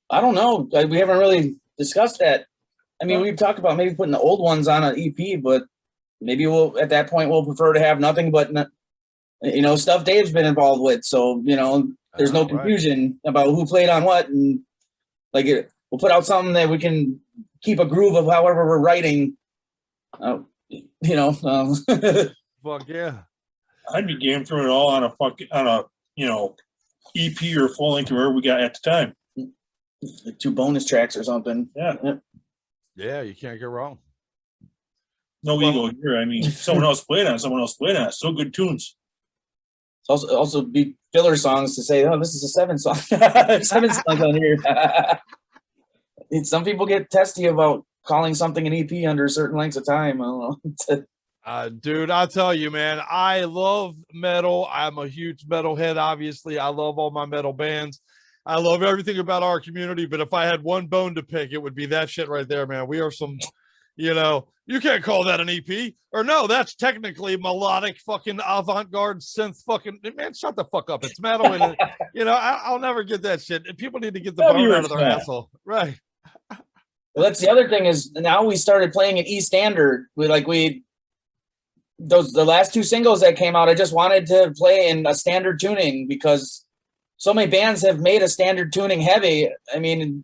I don't know. We haven't really discussed that. I mean, we've talked about maybe putting the old ones on an EP, but maybe at that point we'll prefer to have nothing but, stuff Dave's been involved with. So, there's no confusion about who played on what, and we'll put out something that we can keep a groove of however we're writing. Fuck yeah. I'd be game throwing it all on a EP or full length or whatever we got at the time. 2 bonus tracks or something. Yeah, you can't go wrong. No ego here. I mean, someone else played on it. So good tunes. It's also be filler songs to say, oh, this is a 7 song. 7 songs on here. Some people get testy about calling something an EP under certain lengths of time. I don't know. Dude, I'll tell you, man, I love metal. I'm a huge metal head, obviously. I love all my metal bands. I love everything about our community, but if I had one bone to pick, it would be that shit right there, man. We are some, you can't call that an EP. Or no, that's technically melodic fucking avant-garde synth fucking, man, shut the fuck up. It's metal. And, I'll never get that shit. And people need to get the bone out of their asshole. Right. Well, that's the other thing is now we started playing an E standard. The last 2 singles that came out, I just wanted to play in a standard tuning because so many bands have made a standard tuning heavy. I mean,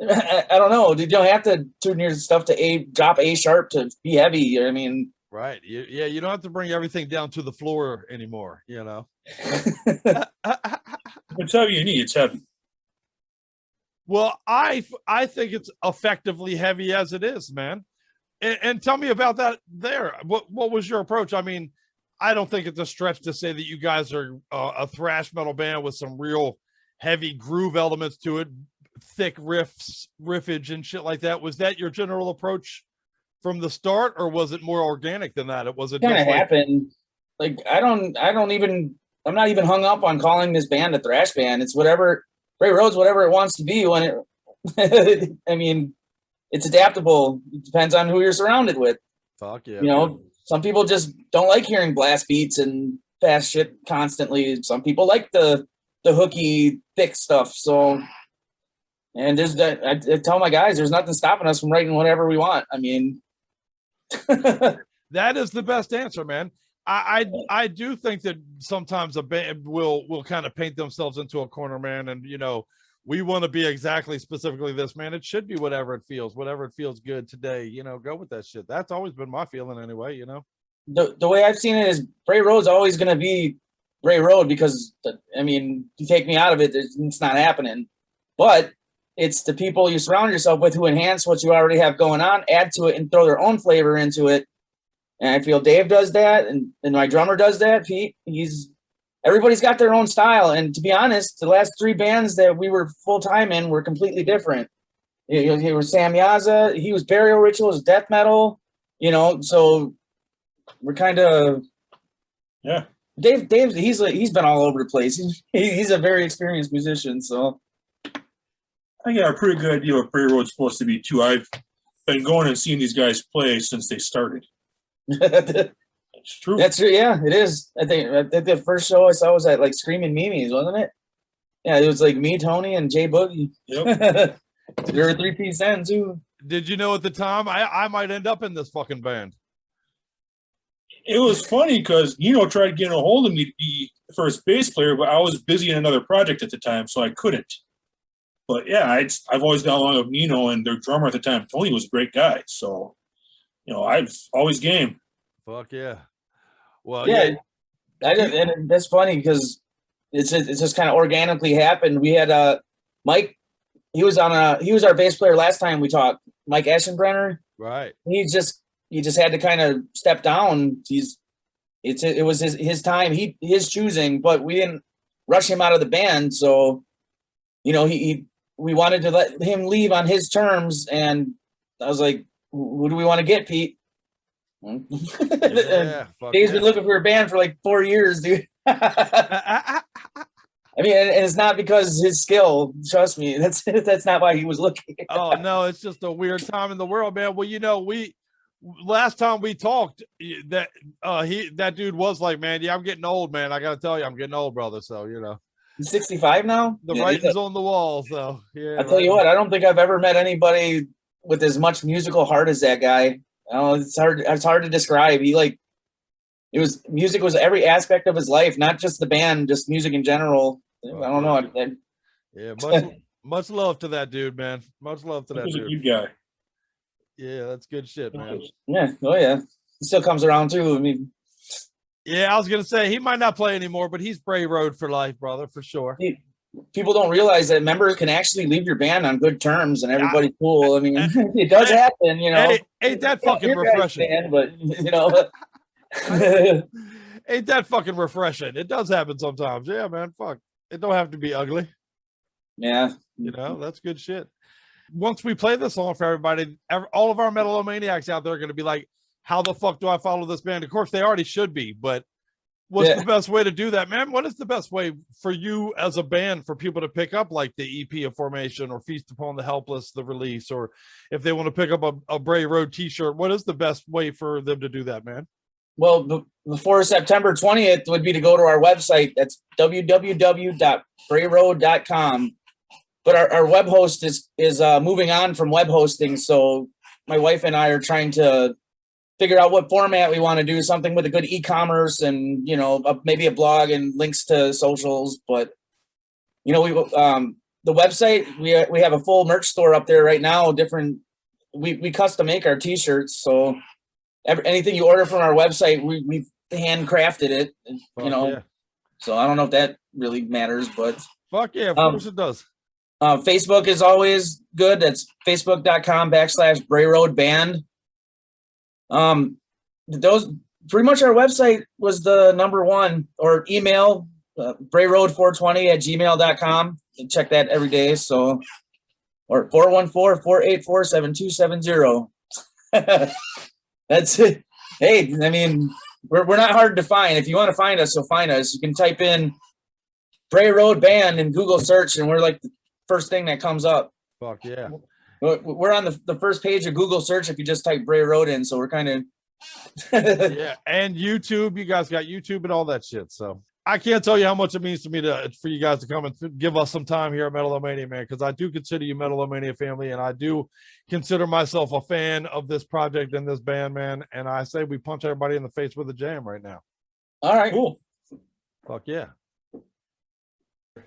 I don't know. You don't have to tune your stuff to drop A sharp to be heavy. I mean, right. Yeah. You don't have to bring everything down to the floor anymore, It's heavy you need. It's heavy. Well, I think it's effectively heavy as it is, man. And tell me about that there. What was your approach? I mean, I don't think it's a stretch to say that you guys are a thrash metal band with some real heavy groove elements to it, thick riffage and shit like that. Was that your general approach from the start, or was it more organic than that? It kind of happened. I'm not even hung up on calling this band a thrash band. It's whatever Bray Road's whatever it wants to be when it. I mean, it's adaptable. It depends on who you're surrounded with. Fuck yeah. Some people just don't like hearing blast beats and fast shit constantly. Some people like the hooky, thick stuff. So And there's that. I tell my guys, there's nothing stopping us from writing whatever we want. I mean, that is the best answer, man. I do think that sometimes a band will kind of paint themselves into a corner, man, and we want to be exactly specifically this, man. It should be whatever it feels good today. Go with that shit. That's always been my feeling anyway. The way I've seen it is Bray Road's always going to be Bray Road because I mean, you take me out of it, it's not happening. But it's the people you surround yourself with who enhance what you already have going on, add to it, and throw their own flavor into it. And I feel Dave does that, and my drummer does that. Pete, everybody's got their own style. And to be honest, the last 3 bands that we were full time in were completely different. He was Sam Yaza, he was Burial Rituals, death metal. So we're kind of Dave. He's been all over the place. He's a very experienced musician. So I got a pretty good idea what Bray Road's supposed to be too. I've been going and seeing these guys play since they started. It's true. That's true. Yeah, it is. I think the first show I saw was at like Screaming Mimi's, wasn't it? Yeah, it was like me, Tony, and Jay Boogie. Yep. We were a 3-piece then too. Did you know at the time I might end up in this fucking band? It was funny because tried getting a hold of me to be the first bass player, but I was busy in another project at the time, so I couldn't. But yeah, I've always got along with Nino, and their drummer at the time, Tony, was a great guy. So, I've always game. Fuck yeah. Well, yeah. And that's funny because it's just kind of organically happened. We had Mike. He was our bass player last time we talked. Mike Aschenbrenner. Right. He just had to kind of step down. It was his time. His choosing, but we didn't rush him out of the band. So, we wanted to let him leave on his terms, and I was like, "Who do we want to get, Pete?" Yeah, Dave's been looking for a band for like 4 years, dude. I mean, and it's not because his skill. Trust me, that's not why he was looking. Oh no, it's just a weird time in the world, man. Well, last time we talked, that dude was like, "Man, yeah, I'm getting old, man. I got to tell you, I'm getting old, brother." So He's 65 now. The writing's on the wall. So yeah. I'll tell you what, I don't think I've ever met anybody with as much musical heart as that guy. It's hard to describe. Music was every aspect of his life, not just the band, just music in general. I don't know. Yeah, much love to that dude, man. Much love to that dude. He's a good guy. Yeah, that's good shit, man. Yeah, oh yeah. He still comes around too. I mean, yeah, I was gonna say he might not play anymore, but he's Bray Road for life, brother, for sure. People don't realize that members can actually leave your band on good terms and everybody's cool. I mean, it does happen, Ain't that fucking refreshing? Band, but ain't that fucking refreshing? It does happen sometimes. Yeah, man. Fuck. It don't have to be ugly. Yeah. That's good shit. Once we play this song for everybody, all of our Metal-O-Maniacs out there are going to be like, how the fuck do I follow this band? Of course, they already should be, but what's the best way to do that, man? What is the best way for you as a band for people to pick up like the EP of Formation or Feast Upon the Helpless, the release, or if they want to pick up a Bray Road t-shirt, what is the best way for them to do that, man? Well, before September 20th would be to go to our website. That's www.brayroad.com. But our web host is moving on from web hosting. So my wife and I are trying to figure out what format we want to do, something with a good e-commerce and, maybe a blog and links to socials. But, the website, we have a full merch store up there right now. We custom make our t-shirts. So anything you order from our website, we've handcrafted it, Yeah. So I don't know if that really matters, but fuck yeah, of course it does. Facebook is always good. That's facebook.com/Bray Road Band. Those pretty much our website was the number one, or email brayroad420@gmail.com. And check that every day. So, or 414-484-7270. That's it. Hey, I mean, we're not hard to find. If you want to find us, you'll find us. You can type in Bray Road Band in Google search, and we're like the first thing that comes up. Fuck yeah. We're on the first page of Google search if you just type Bray Road in, so we're kind of yeah, and YouTube. You guys got YouTube and all that shit. So I can't tell you how much it means to me for you guys to come and give us some time here at Metal-O-Mania, man, because I do consider you Metal-O-Mania family, and I do consider myself a fan of this project and this band, man. And I say we punch everybody in the face with a jam right now. All right, cool. Fuck yeah.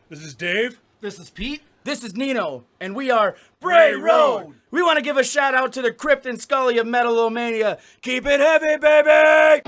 This is Dave. This is Pete. This is Nino, and we are Bray Road. We want to give a shout out to the Crypt and Scully of Metal-O-Mania. Keep it heavy, baby!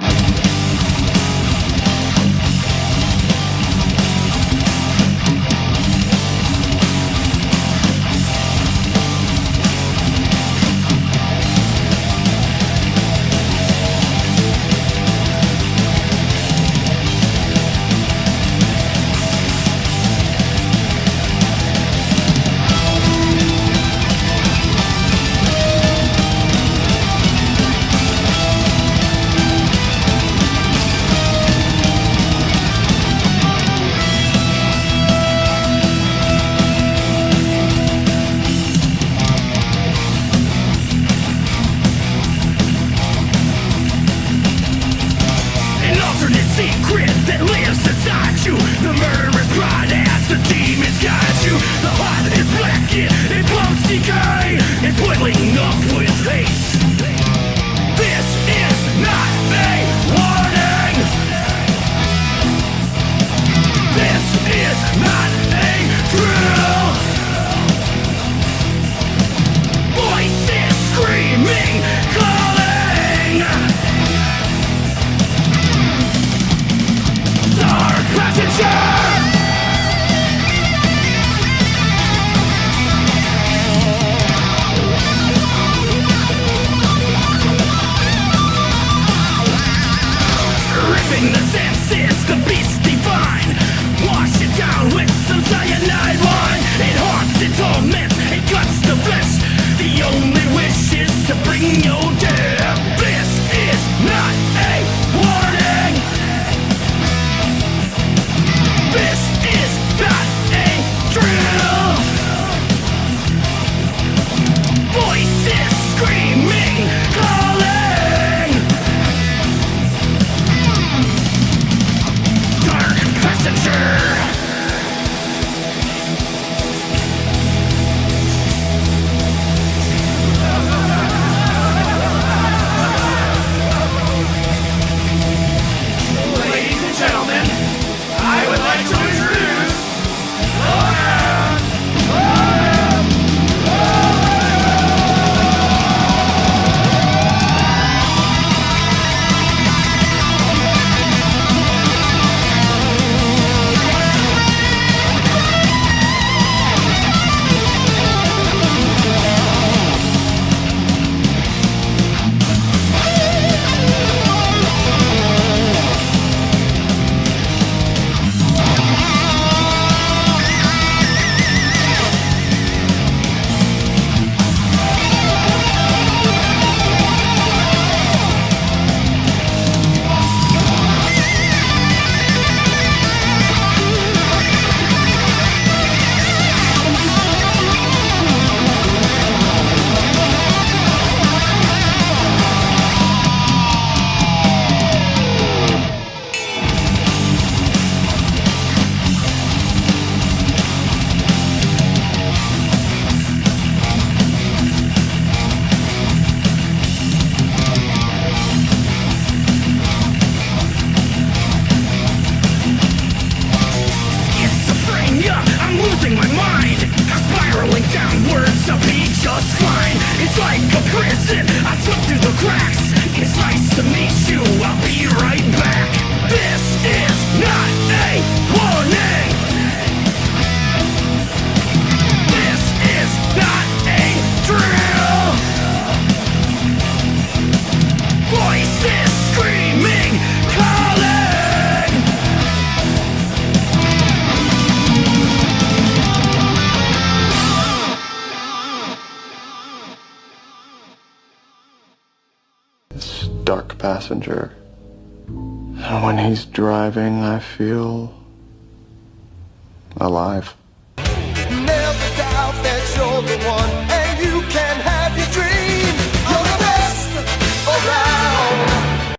Dark passenger. And when he's driving, I feel alive. Never doubt that you're the one, and you can have your dream. You're the best around.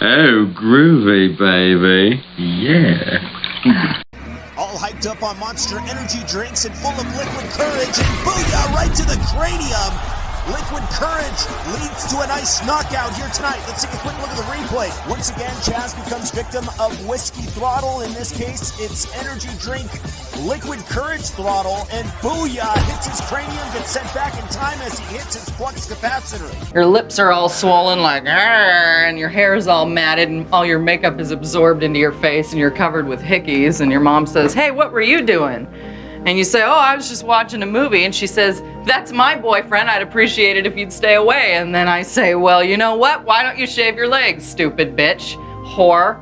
Oh, groovy, baby. Yeah. All hyped up on Monster energy drinks and full of liquid courage, and booyah, right to the cranium. Liquid courage leads to a nice knockout here tonight. Let's take a quick look at the replay. Once again, Chaz becomes victim of whiskey throttle. In this case, it's energy drink liquid courage throttle, and booyah, hits his cranium, gets sent back in time as he hits his flux capacitor. Your lips are all swollen like, "Arr," and your hair is all matted, and all your makeup is absorbed into your face, and you're covered with hickeys, and your mom says, "Hey, what were you doing?" And you say, "Oh, I was just watching a movie." And she says, "That's my boyfriend. I'd appreciate it if you'd stay away." And then I say, "Well, you know what? Why don't you shave your legs, stupid bitch, whore?"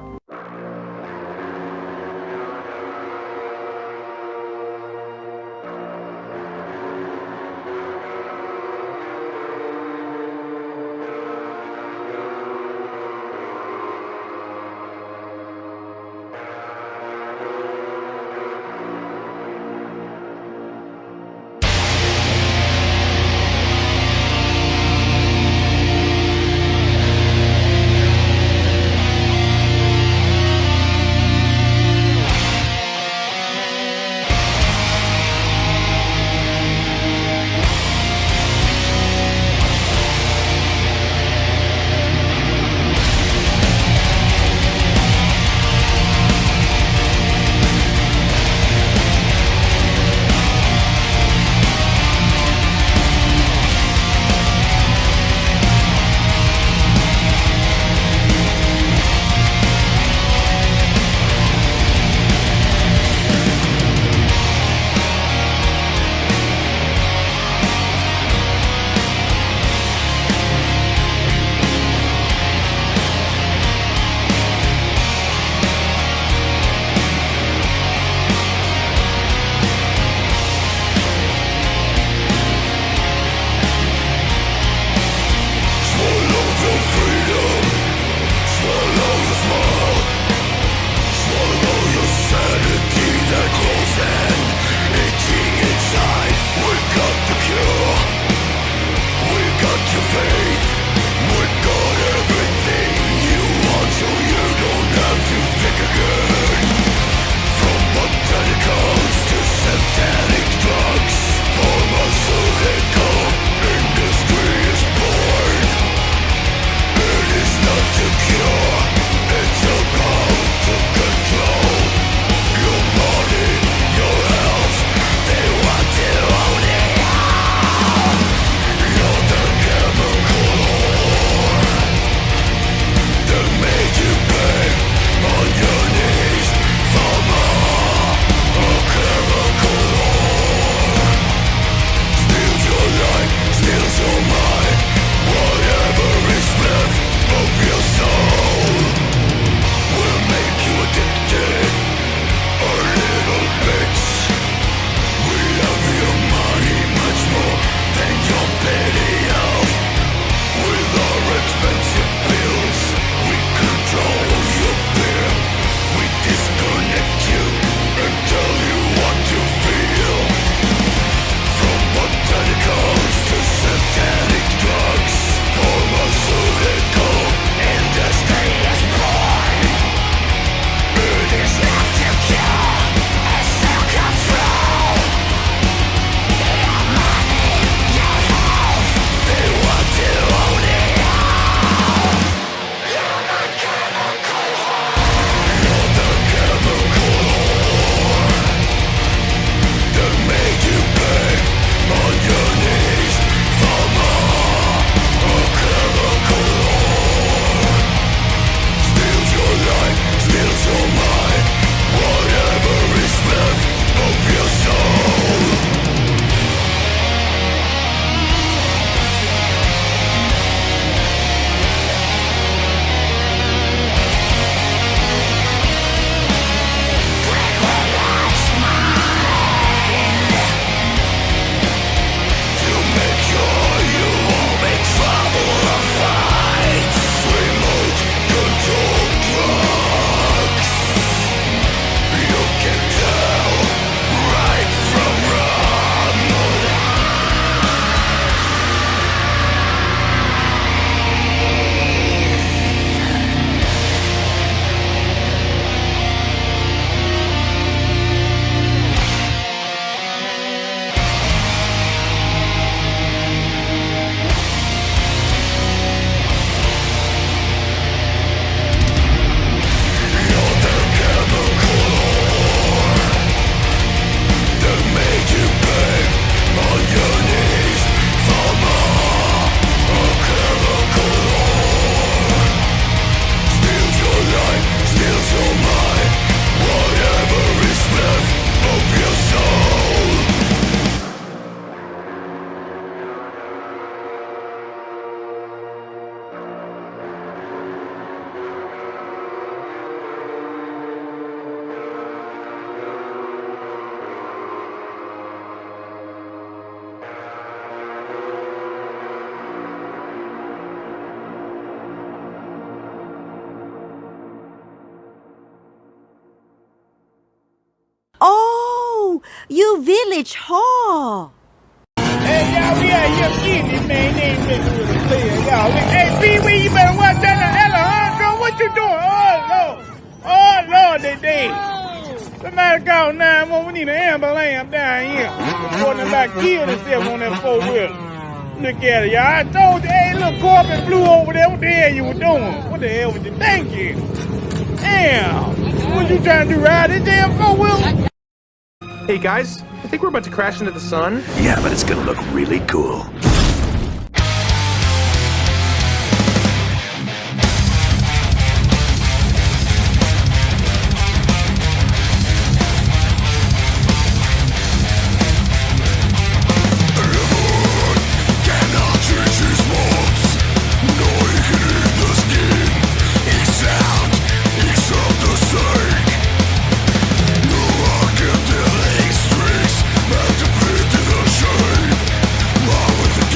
You village whore. Hey, y'all, we out here getting it, man. They ain't messing with the players, y'all. Hey, Pee-wee, you better watch that Ella, huh? Girl, what you doing? Oh, Lord, they dead. Somebody call 911. We need an ambulance down here. Before them about killed themselves on that four-wheeler. Look at it, y'all. I told you, hey, look, Corbin flew over there. What the hell you were doing? What the hell was you thinking? Damn. What you trying to do, ride this damn four-wheeler? Hey, guys. I think we're about to crash into the sun. Yeah, but it's gonna look really cool. With the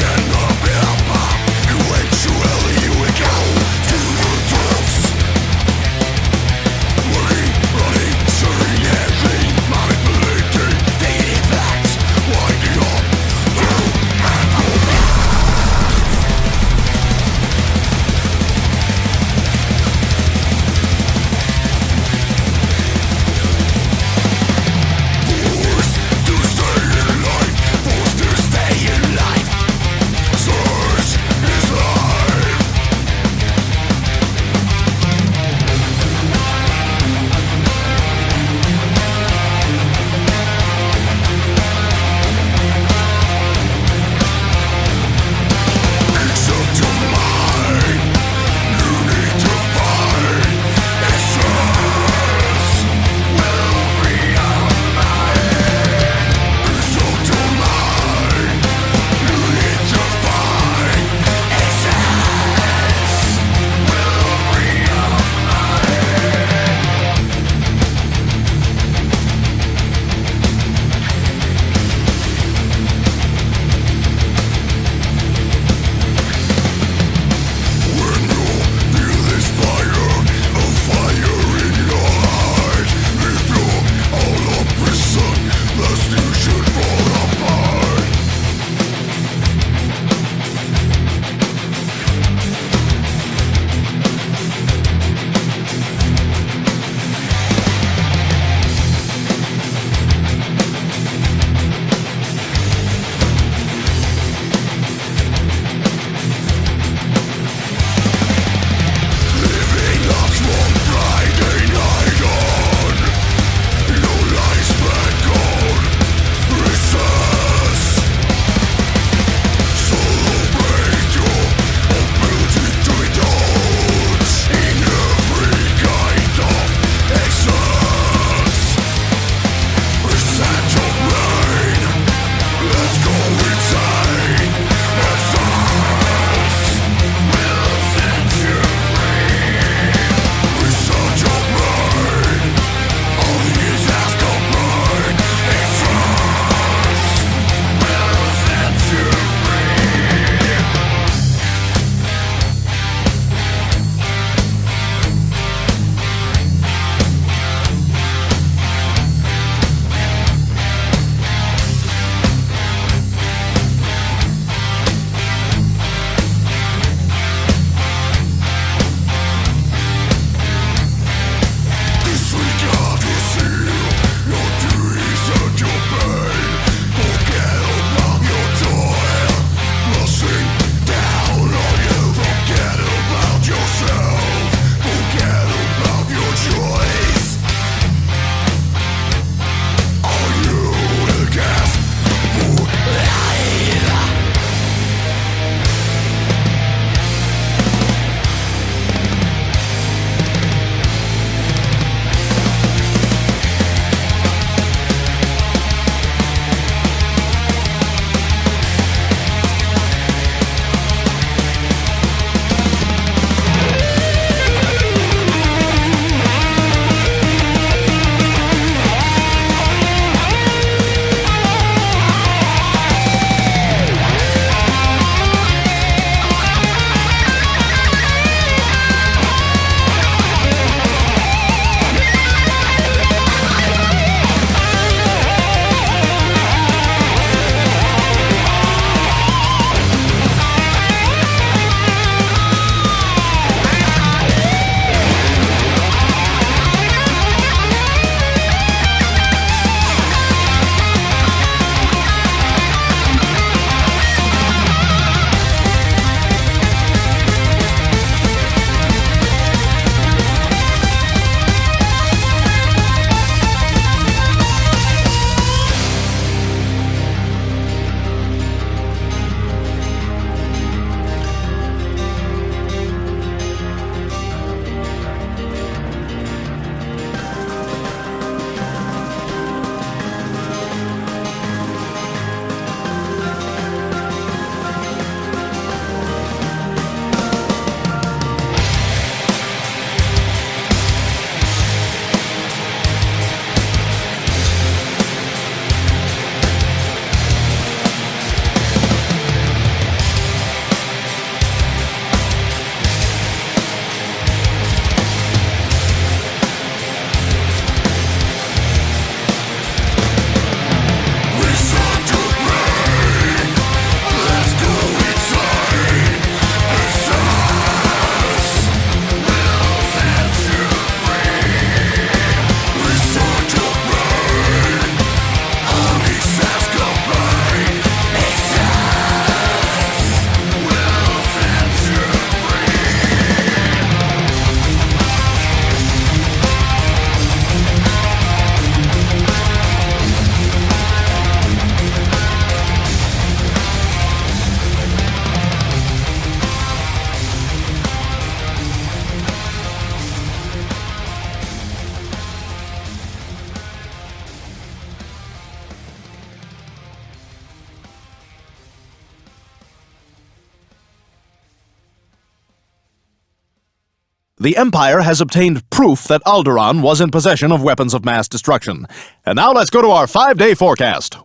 the Empire has obtained proof that Alderaan was in possession of weapons of mass destruction. And now let's go to our 5-day forecast.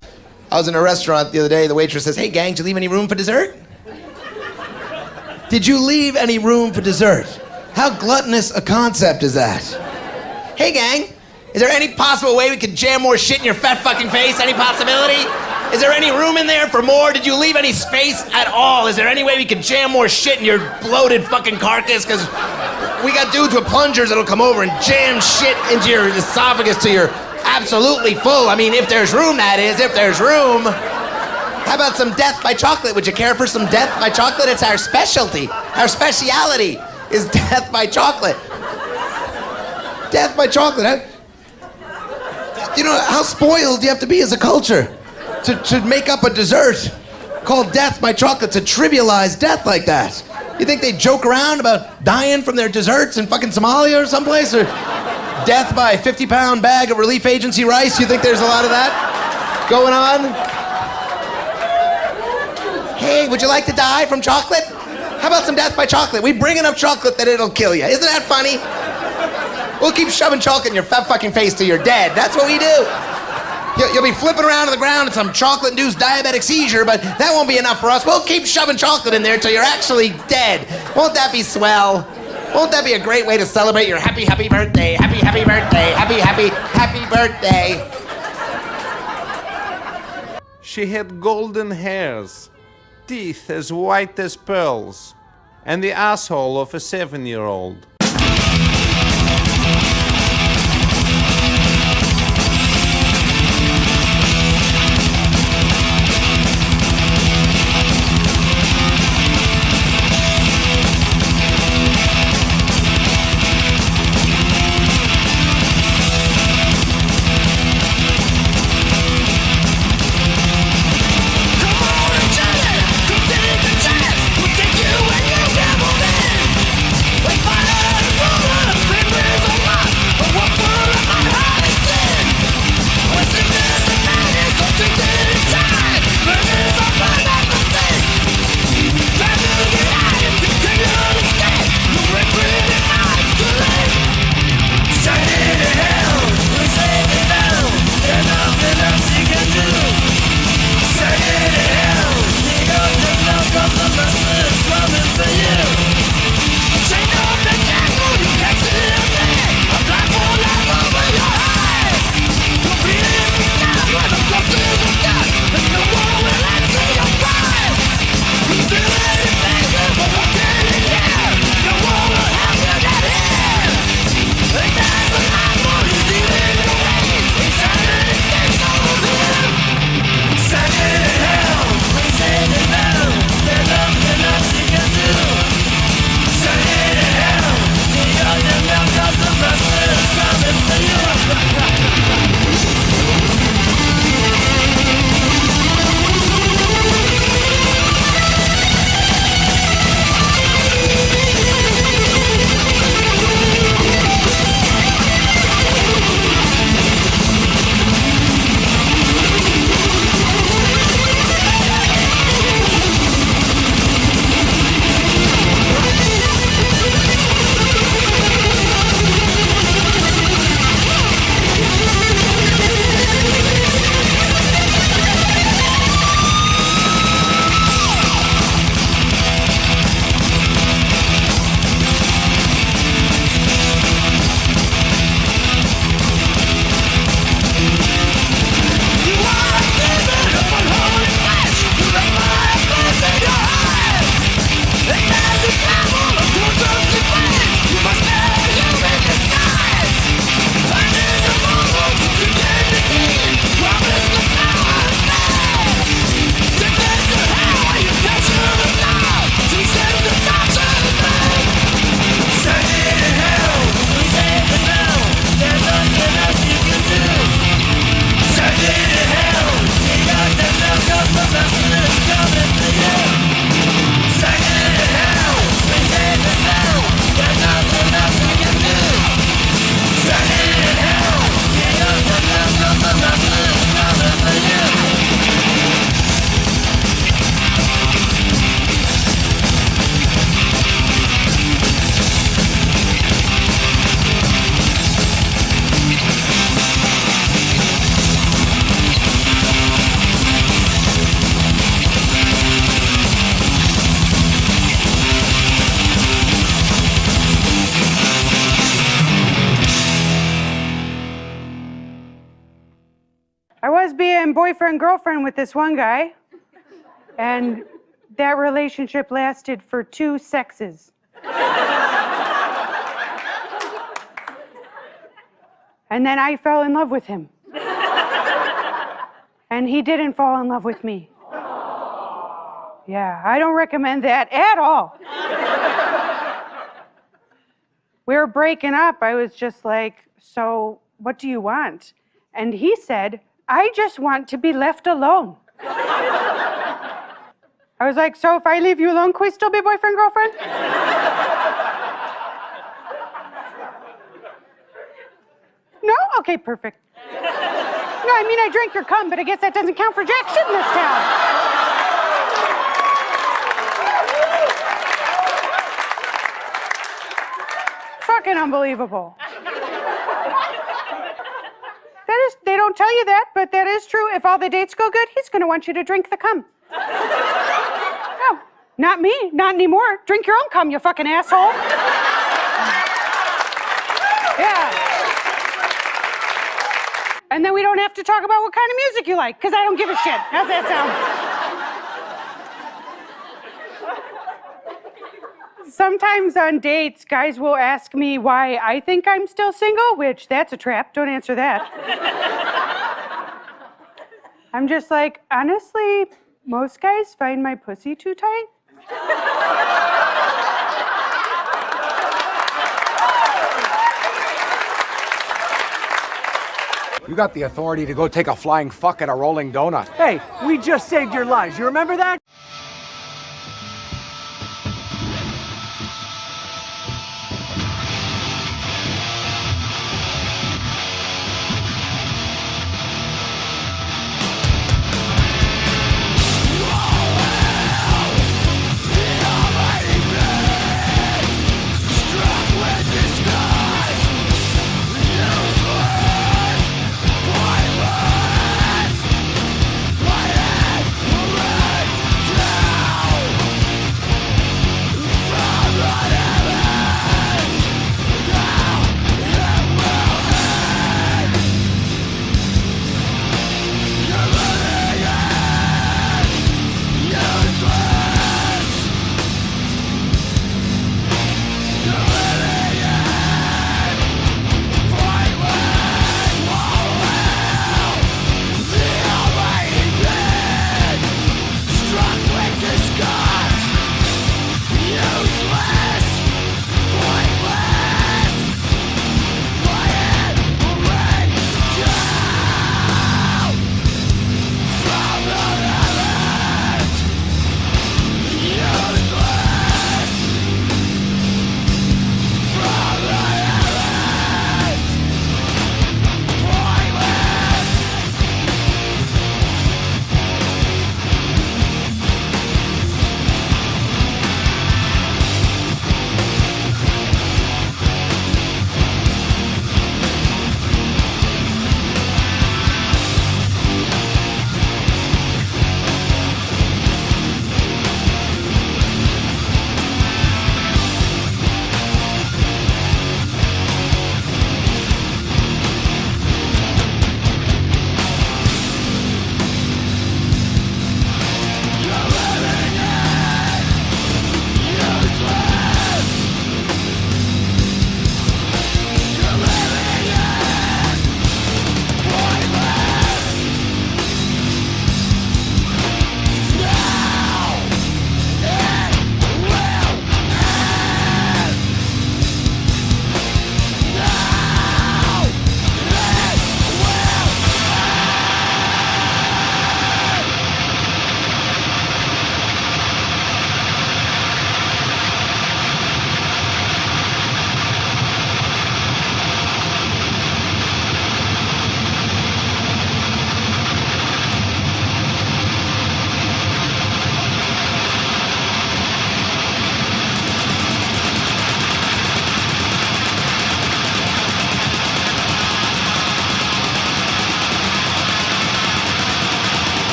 I was in a restaurant the other day. The waitress says, "Hey, gang, did you leave any room for dessert?" Did you leave any room for dessert? How gluttonous a concept is that? Hey, gang, is there any possible way we could jam more shit in your fat fucking face? Any possibility? Is there any room in there for more? Did you leave any space at all? Is there any way we could jam more shit in your bloated fucking carcass? Because we got dudes with plungers that'll come over and jam shit into your esophagus till you're absolutely full. I mean, if there's room, that is, if there's room. How about some death by chocolate? Would you care for some death by chocolate? It's our specialty. Our speciality is death by chocolate. Death by chocolate, huh? You know, how spoiled do you have to be as a culture to make up a dessert called death by chocolate, to trivialize death like that? You think they joke around about dying from their desserts in fucking Somalia or someplace? Or death by a 50-pound bag of relief agency rice? You think there's a lot of that going on? Hey, would you like to die from chocolate? How about some death by chocolate? We bring enough chocolate that it'll kill you. Isn't that funny? We'll keep shoving chocolate in your fat fucking face till you're dead. That's what we do. You'll be flipping around on the ground in some chocolate-induced diabetic seizure, but that won't be enough for us. We'll keep shoving chocolate in there till you're actually dead. Won't that be swell? Won't that be a great way to celebrate your happy, happy birthday? Happy, happy birthday. Happy, happy, happy birthday. She had golden hairs, teeth as white as pearls, and the asshole of a 7-year-old. was being boyfriend-girlfriend with this one guy, and that relationship lasted for 2 sexes. And then I fell in love with him. And he didn't fall in love with me. Yeah, I don't recommend that at all. We were breaking up. I was just like, so what do you want? And he said, I just want to be left alone. I was like, so if I leave you alone, can we still be boyfriend, girlfriend? No? Okay, perfect. No, I mean, I drank your cum, but I guess that doesn't count for jack shit in this town. Fucking unbelievable. They don't tell you that, but that is true. If all the dates go good, he's gonna want you to drink the cum. No, not me, not anymore. Drink your own cum, you fucking asshole. Yeah. And then we don't have to talk about what kind of music you like, because I don't give a shit. How's that sound? Sometimes on dates, guys will ask me why I think I'm still single, which that's a trap. Don't answer that. I'm just like, honestly, most guys find my pussy too tight. You got the authority to go take a flying fuck at a rolling donut. Hey, we just saved your lives. You remember that?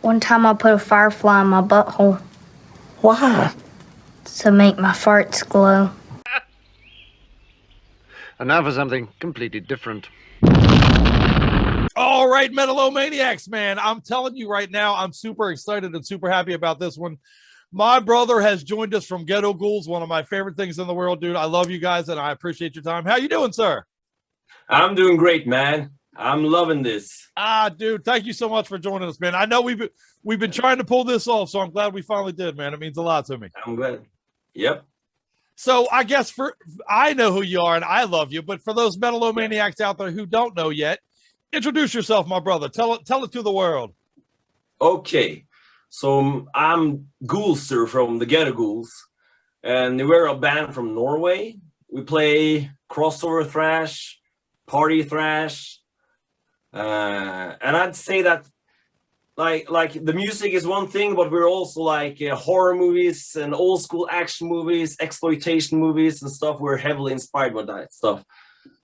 One time I put a firefly in my butthole. Why? To make my farts glow. And now for something completely different. All right, Metal-O-Maniacs, man. I'm telling you right now, I'm super excited and super happy about this one. My brother has joined us from Ghetto Ghouls, one of my favorite things in the world, dude. I love you guys, and I appreciate your time. How you doing, sir? I'm doing great, man. I'm loving this. Dude, thank you so much for joining us, man. I know we've been trying to pull this off, so I'm glad we finally did, man. It means a lot to me. I'm glad. Yep. So I guess I know who you are and I love you, but for those Metal-O-Maniacs out there who don't know yet, introduce yourself, my brother. Tell it to the world. Okay. So I'm Ghoulster from the Ghetto Ghouls, and we're a band from Norway. We play crossover thrash, party thrash, and I'd say that like the music is one thing, but we're also like horror movies and old school action movies, exploitation movies and stuff. We're heavily inspired by that stuff.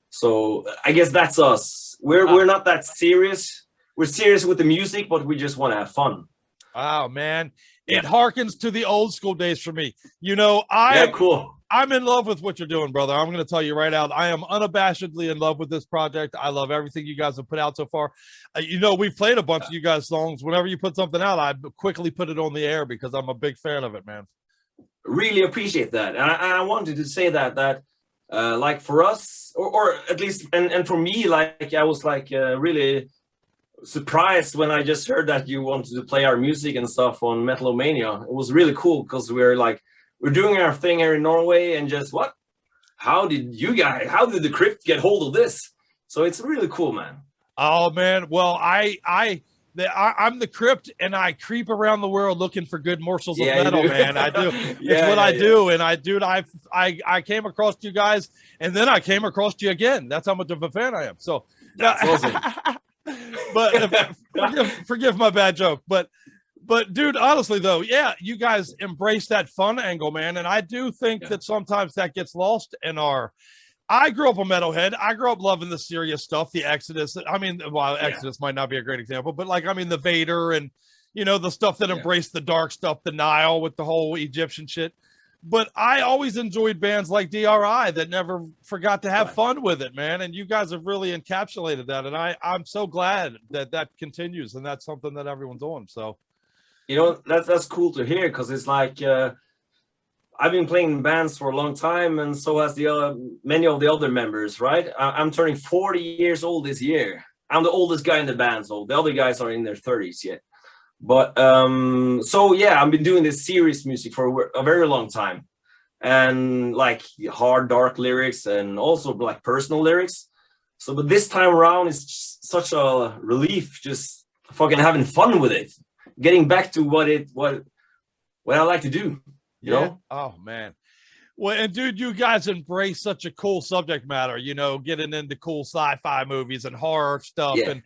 So I guess that's us. We're not that serious. We're serious with the music, but we just want to have fun. Oh man, it harkens to the old school days for me. You know, cool. I'm in love with what you're doing, brother. I'm going to tell you right out. I am unabashedly in love with this project. I love everything you guys have put out so far. You know, we've played a bunch of you guys' songs. Whenever you put something out, I quickly put it on the air because I'm a big fan of it, man. Really appreciate that. And I wanted to say that like for us, or at least, and for me, like I was like really surprised when I just heard that you wanted to play our music and stuff on Metal-O-Mania. It was really cool because we're doing our thing here in Norway, and just how did the Crypt get hold of this? So it's really cool, man. Oh man, well I'm the Crypt, and I creep around the world looking for good morsels of metal, man. I do. It's what I do, and I came across you guys, and then I came across you again. That's how much of a fan I am. So that's awesome. But forgive my bad joke, but dude, honestly though, yeah, you guys embrace that fun angle, man, and I do think that sometimes that gets lost in our. I grew up a metalhead. I grew up loving the serious stuff, the Exodus. I mean, well, Exodus might not be a great example, but like, I mean, the Vader and, you know, the stuff that embraced the dark stuff, the Nile with the whole Egyptian shit. But I always enjoyed bands like DRI that never forgot to have fun with it, man. And you guys have really encapsulated that. And I'm so glad that continues, and that's something that everyone's on. So, you know, that's cool to hear, because it's like, I've been playing in bands for a long time, and so has many of the other members, right? I'm turning 40 years old this year. I'm the oldest guy in the band, so the other guys are in their 30s yet. But so yeah, I've been doing this serious music for a very long time, and like hard, dark lyrics, and also like personal lyrics. So, but this time around, it's just such a relief, just fucking having fun with it, getting back to what I like to do. You know? Oh man. Well, and dude, you guys embrace such a cool subject matter, you know, getting into cool sci-fi movies and horror stuff. And,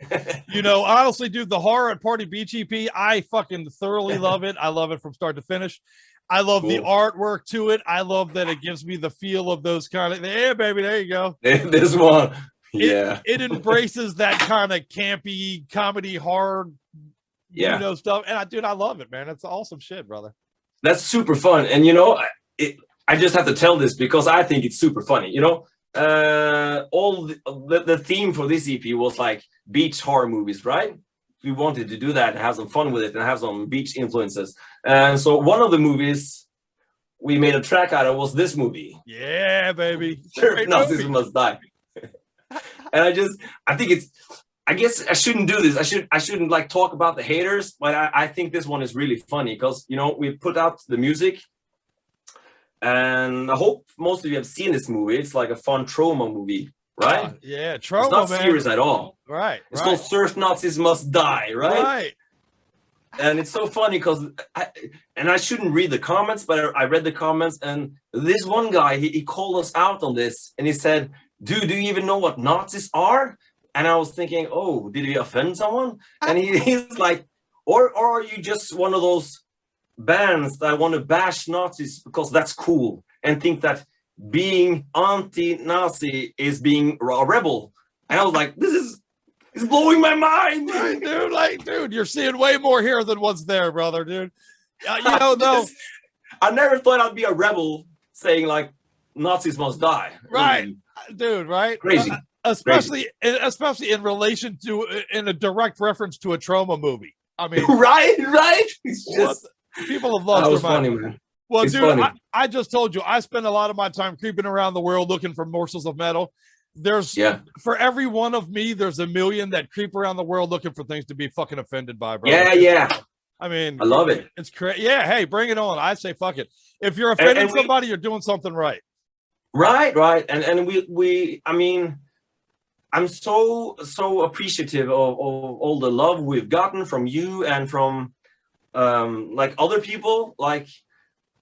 you know, honestly, dude, the horror at Party Beach EP, I fucking thoroughly love it. I love it from start to finish. I love the artwork to it. I love that it gives me the feel of those kind of, yeah, baby, there you go. This one. Yeah. It embraces that kind of campy comedy horror, you know, stuff. And I love it, man. It's awesome shit, brother. That's super fun. And, you know, I just have to tell this because I think it's super funny. You know, all the theme for this EP was like beach horror movies, right? We wanted to do that and have some fun with it and have some beach influences. And so one of the movies we made a track out of was this movie. Yeah, baby. Nazis Must Die. And I think it's, I guess I shouldn't do this. I shouldn't like talk about the haters, but I think this one is really funny because, you know, we put out the music, and I hope most of you have seen this movie. It's like a fun trauma movie, right? Yeah, trauma. It's not man. serious at all. Right. It's called Surf Nazis Must Die, right? Right. And it's so funny because I shouldn't read the comments, but I read the comments, and this one guy, he called us out on this, and he said, "Dude, do you even know what Nazis are?" And I was thinking, oh, did he offend someone? And he's like, or are you just one of those bands that want to bash Nazis because that's cool and think that being anti-Nazi is being a rebel? And I was like, this is It's blowing my mind, right, dude. Like, dude, you're seeing way more here than what's there, brother, dude. You know, though. I never thought I'd be a rebel saying like Nazis must die. Right, dude. Right, crazy. Especially in relation to in a direct reference to a trauma movie. I mean, right. It's just people have lost their mind. Funny, man. Well, it's dude, I just told you I spend a lot of my time creeping around the world looking for morsels of metal. There's for every one of me, there's a million that creep around the world looking for things to be fucking offended by, bro. Yeah. I mean, I love it. It's crazy. Yeah, hey, bring it on. I say fuck it. If you're offending somebody, you're doing something right. Right. And we I mean, I'm so appreciative of all the love we've gotten from you and from like other people. Like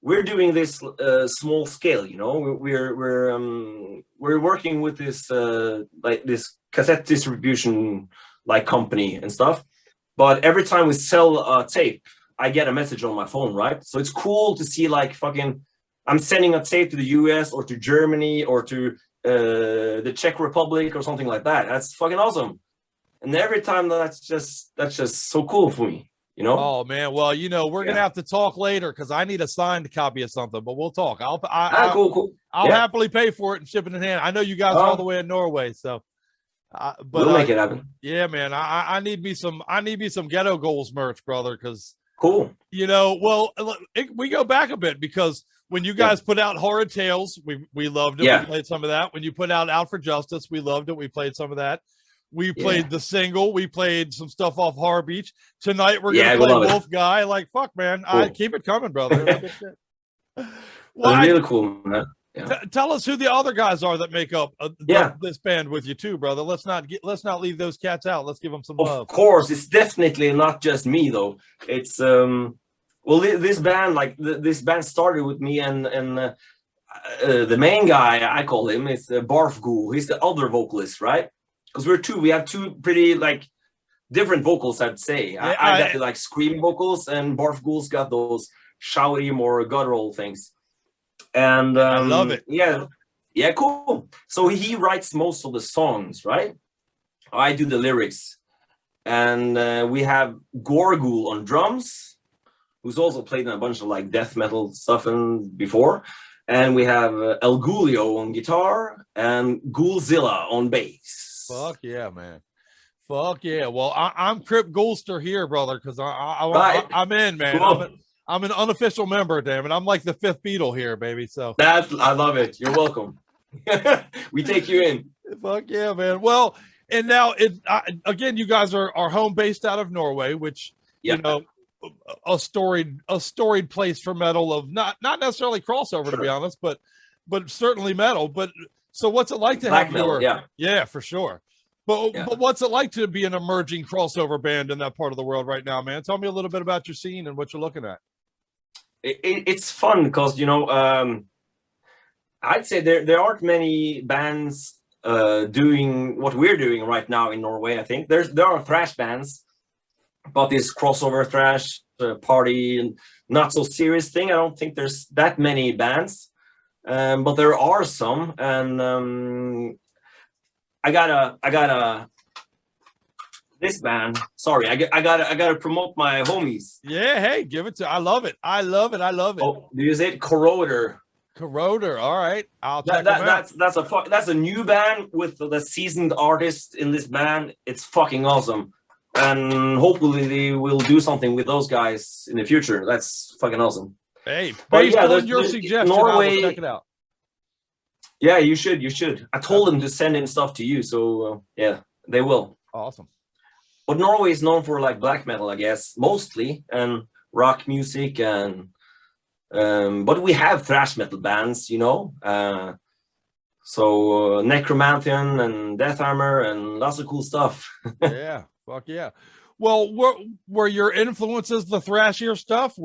we're doing this small scale, you know. We're working with this like this cassette distribution like company and stuff. But every time we sell a tape, I get a message on my phone, right? So it's cool to see like fucking I'm sending a tape to the US or to Germany or to the Czech Republic or something like that. That's fucking awesome. And every time that's just so cool for me, you know? Oh man, well, you know, we're gonna have to talk later because I need a signed copy of something, but we'll talk. Cool. I'll happily pay for it and ship it in hand. I know you guys are all the way in Norway, so but we'll make it happen. Yeah, man. I need me some Ghetto Ghouls merch, brother, because cool. You know, well, we go back a bit because when you guys put out Horrid Tales, we loved it. We played some of that. When you put out for Justice, we loved it. We played some of that. We played the single. We played some stuff off Horror Beach. Tonight we're gonna play Wolf Guy. Like fuck, man. Cool. I keep it coming, brother. Well, really cool, man. Tell us who the other guys are that make up this band with you too, brother. Let's not leave those cats out. Let's give them some love. Of course, it's definitely not just me though. It's well, this band started with me and the main guy, I call him, is Barf Ghoul. He's the other vocalist, right? Because we have two pretty like different vocals, I'd say. I got the like scream vocals, and Barf Ghoul's got those shouty, more guttural things. And I love it. Yeah, cool. So he writes most of the songs, right? I do the lyrics, and we have Gorgul on drums, who's also played in a bunch of like death metal stuff before, and we have El Gulio on guitar and Ghoulzilla on bass. Fuck yeah, man. Fuck yeah. Well, I'm Crypt Ghoulster here, brother, because I'm in, man. Cool. I'm an unofficial member, damn it. I'm like the fifth Beatle here, baby. So I love it. You're welcome. We take you in. Fuck yeah, man. Well, and now again, you guys are home based out of Norway, which you know, a storied place for metal of not necessarily crossover, to be honest, but certainly metal. But so what's it like to have metal? Yeah, for sure. But what's it like to be an emerging crossover band in that part of the world right now, man? Tell me a little bit about your scene and what you're looking at. It's fun because, you know, I'd say there aren't many bands doing what we're doing right now in Norway. I think there are thrash bands, but this crossover thrash party and not so serious thing, I don't think there's that many bands, but there are some. And I gotta this band. Sorry, I gotta promote my homies. Yeah, hey, give it to. I love it. Oh, do you say it? Corroder. All right, I'll check them out. That's a new band with the seasoned artist in this band. It's fucking awesome, and hopefully they will do something with those guys in the future. That's fucking awesome. Hey, based on your suggestion, Norway, I will check it out. Yeah, you should. I told them to send in stuff to you, so yeah, they will. Awesome. But Norway is known for like black metal, I guess, mostly, and rock music, and but we have thrash metal bands, you know. So Necromantian and Death Armor and lots of cool stuff. Yeah, fuck yeah. Well, were your influences the thrashier stuff?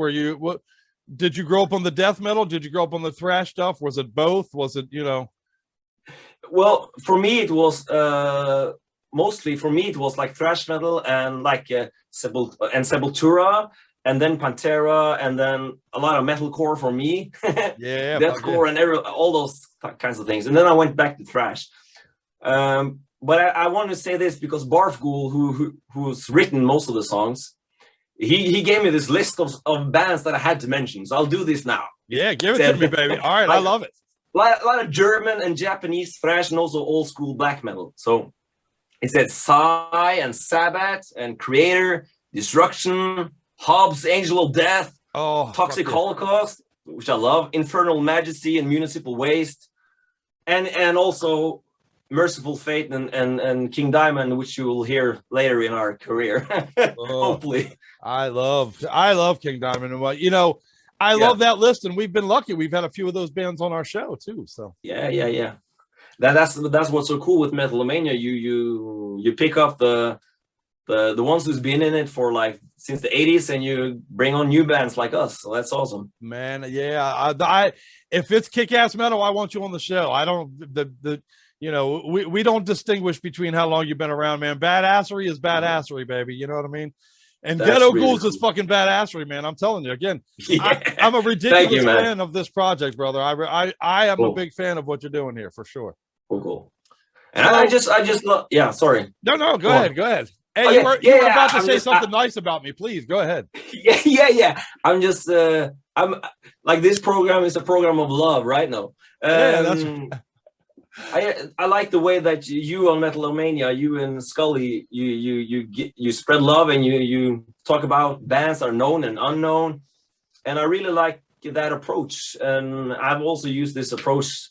Did you grow up on the death metal? Did you grow up on the thrash stuff? Was it both? Was it, you know? Well, for me, it was mostly like thrash metal and like Sepultura, and then Pantera, and then a lot of metalcore for me. Yeah, deathcore and all those kinds of things. And then I went back to thrash. but I want to say this because Barf Ghoul, who's written most of the songs, he gave me this list of bands that I had to mention. So I'll do this now. Yeah, give it to me, baby. All right, I love it. A lot of German and Japanese thrash and also old school black metal. So it said Psy and Sabbath and Creator, Destruction, Hobbs, Angel of Death, Toxic Holocaust, which I love, Infernal Majesty and Municipal Waste, and also Merciful Fate and King Diamond, which you will hear later in our career. Hopefully. I love King Diamond, and what I love that list, and we've been lucky. We've had a few of those bands on our show too. So yeah. That's what's so cool with Metal-O-Mania. You pick up the ones who's been in it for like since the 80s, and you bring on new bands like us. So that's awesome, man. Yeah, I if it's kick-ass metal, I want you on the show. I don't we don't distinguish between how long you've been around, man. Badassery is badassery, baby. You know what I mean? And that's Ghetto Ghouls cool. is fucking badassery, man. I'm telling you again. Yeah. I'm a ridiculous fan of this project, brother. I am a big fan of what you're doing here for sure. Cool. And I just love. Yeah, sorry. No. Go ahead. Hey, you were about to say something nice about me. Please go ahead. Yeah. I'm just. I'm like, this program is a program of love, right now. I like the way that you on Metal-O-Mania, you and Scully, you spread love, and you talk about bands that are known and unknown, and I really like that approach. And I've also used this approach,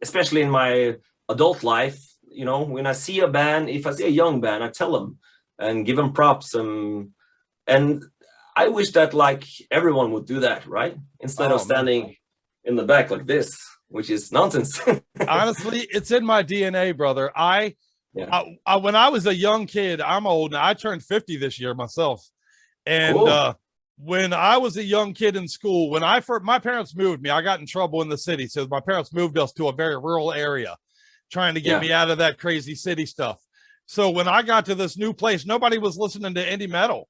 especially in my adult life. When I see a band, if I see a young band, I tell them and give them props, and I wish that like everyone would do that, right? Instead of standing in the back like this, which is nonsense. Honestly, it's in my DNA, brother. I when I was a young kid, I'm old now. I turned 50 this year myself. And when I was a young kid in school, when my parents moved me, I got in trouble in the city. So my parents moved us to a very rural area, trying to get me out of that crazy city stuff. So when I got to this new place, nobody was listening to indie metal.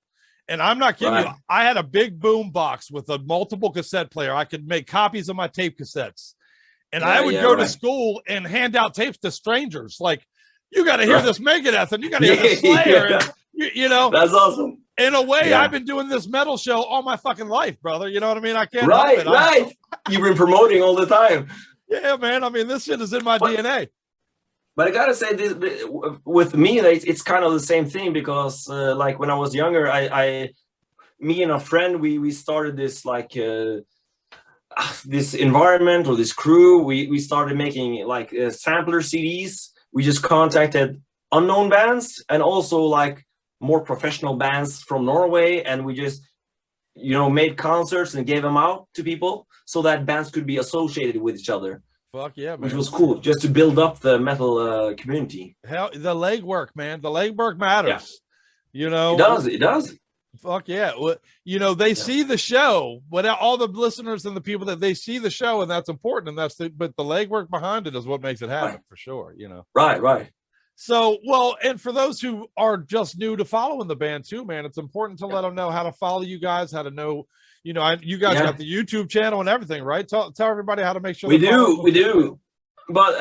And I'm not kidding you. I had a big boom box with a multiple cassette player. I could make copies of my tape cassettes. And I would go to school and hand out tapes to strangers. Like, you got to hear this Megadeth, and you got to hear this Slayer. And, that's awesome. In a way, I've been doing this metal show all my fucking life, brother. You know what I mean? I can't help it. Right. You've been promoting all the time. Yeah, man. I mean, this shit is in my DNA. But I gotta say, this with me, it's kind of the same thing, because like when I was younger, me and a friend, we started this like this environment, or this crew. We started making like sampler CDs. We just contacted unknown bands and also like more professional bands from Norway, and we just made concerts and gave them out to people so that bands could be associated with each other. Fuck yeah, man. Which was cool, just to build up the metal community. Hell, the legwork, man. The legwork matters. It does. Fuck yeah. They see the show, but all the listeners and the people that they see the show, and that's important. And but the legwork behind it is what makes it happen for sure. Right. So, and for those who are just new to following the band too, man, it's important to let them know how to follow you guys, how to know, you guys got the YouTube channel and everything, right? Tell everybody how to make sure. We do. But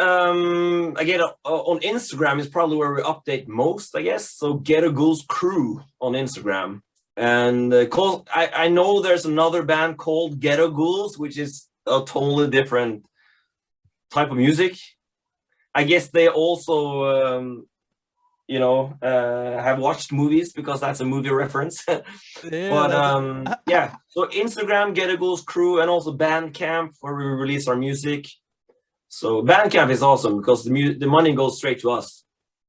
again, on Instagram is probably where we update most, I guess. So Ghetto Ghouls Crew on Instagram. And I know there's another band called Ghetto Ghouls, which is a totally different type of music. I guess they also, have watched movies, because that's a movie reference. But so Instagram, Ghetto Ghouls Crew, and also Bandcamp, where we release our music. So Bandcamp is awesome because the money goes straight to us.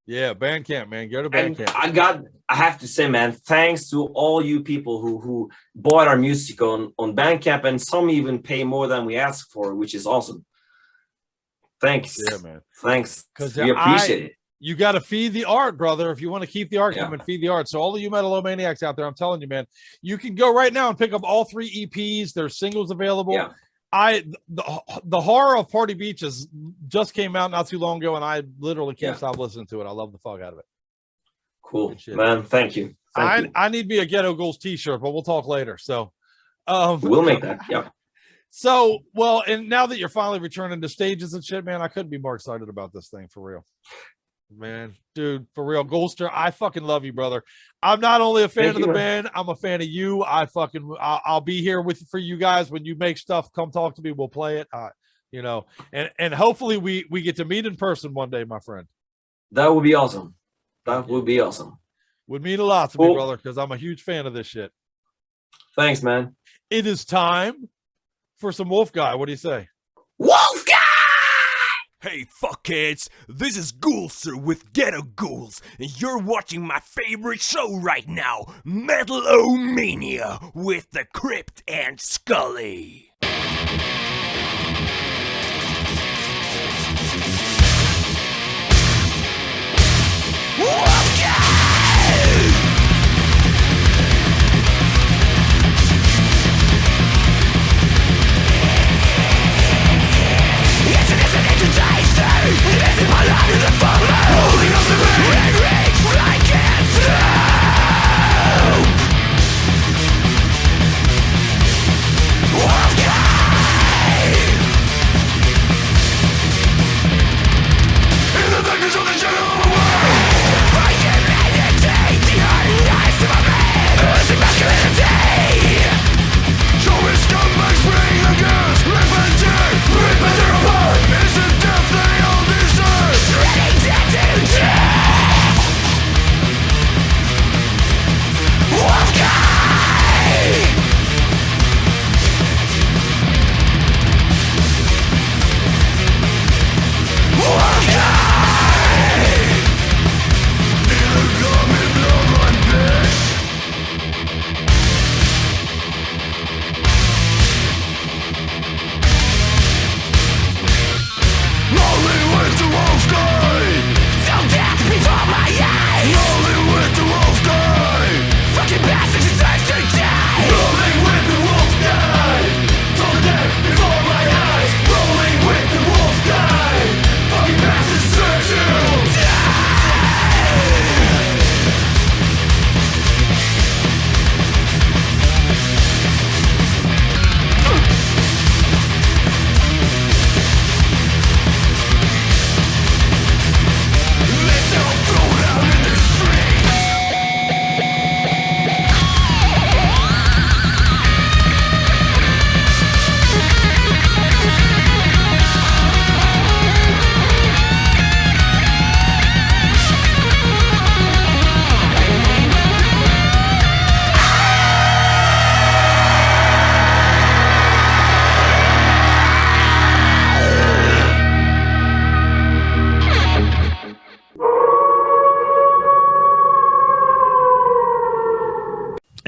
Yeah, Bandcamp, man. Go to Bandcamp. And I have to say, man, thanks to all you people who bought our music on Bandcamp, and some even pay more than we asked for, which is awesome. Thanks. Yeah, man. Thanks. Because we appreciate it. You got to feed the art, brother. If you want to keep the art coming, feed the art. So all of you Metal-O-Maniacs out there, I'm telling you, man, you can go right now and pick up all 3 EPs. There's singles available. Yeah. The Horror of Party Beach just came out not too long ago, and I literally can't stop listening to it. I love the fuck out of it. Cool, man. Thank you. I need me a Ghetto Ghouls t-shirt, but we'll talk later. So we'll make that. Yeah. So, and now that you're finally returning to stages and shit, man, I couldn't be more excited about this thing, for real. Man, dude, for real, Goldster, I fucking love you, brother. I'm not only a fan of the band, I'm a fan of you. I'll be here for you guys when you make stuff. Come talk to me. We'll play it. And hopefully we get to meet in person one day, my friend. That would be awesome. That would be awesome. Would mean a lot to me, brother, because I'm a huge fan of this shit. Thanks, man. It is time for some Wolf Guy. What do you say? Wolf Guy! Hey fuckheads, this is Ghoulster with Ghetto Ghouls, and you're watching my favorite show right now, Metal-O-Mania with the Crypt and Scully.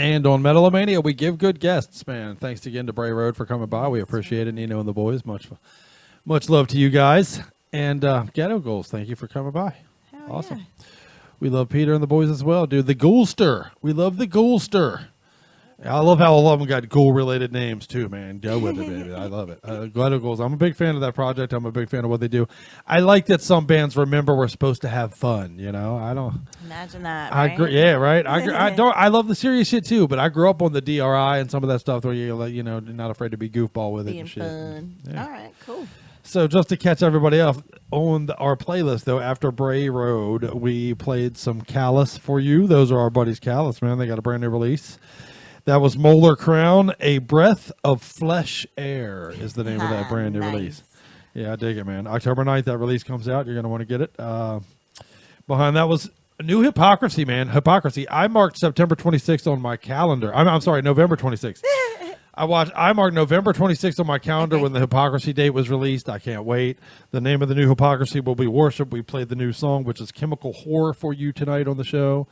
And on Metal-O-Mania, we give good guests, man. Thanks again to Bray Road for coming by. We appreciate it, Nino and the boys. Much love to you guys. And Ghetto Ghouls, thank you for coming by. Awesome. Yeah. We love Peter and the boys as well, dude. The Ghoulster. We love the Ghoulster. I love how all of them got ghoul-related names, too, man. Go with it, baby. I love it. Ghetto Ghouls. I'm a big fan of that project. I'm a big fan of what they do. I like that some bands remember we're supposed to have fun, you know? I don't... Imagine that, right? Yeah, right? I love the serious shit, too, but I grew up on the DRI and some of that stuff where you're not afraid to be goofball with it and shit. Fun. Yeah. All right, cool. So just to catch everybody up, on our playlist, though, after Bray Road, we played some Callous for you. Those are our buddies Callous, man. They got a brand new release. That was Molar Crown. A Breath of Flesh Air is the name of that brand new release. Yeah, I dig it, man. October 9th, that release comes out. You're going to want to get it. Behind that was New Hypocrisy, man. Hypocrisy. I marked September 26th on my calendar. I'm sorry, November 26th. I marked November 26th on my calendar when the Hypocrisy date was released. I can't wait. The name of the new Hypocrisy will be Worship. We played the new song, which is Chemical Horror, for you tonight on the show.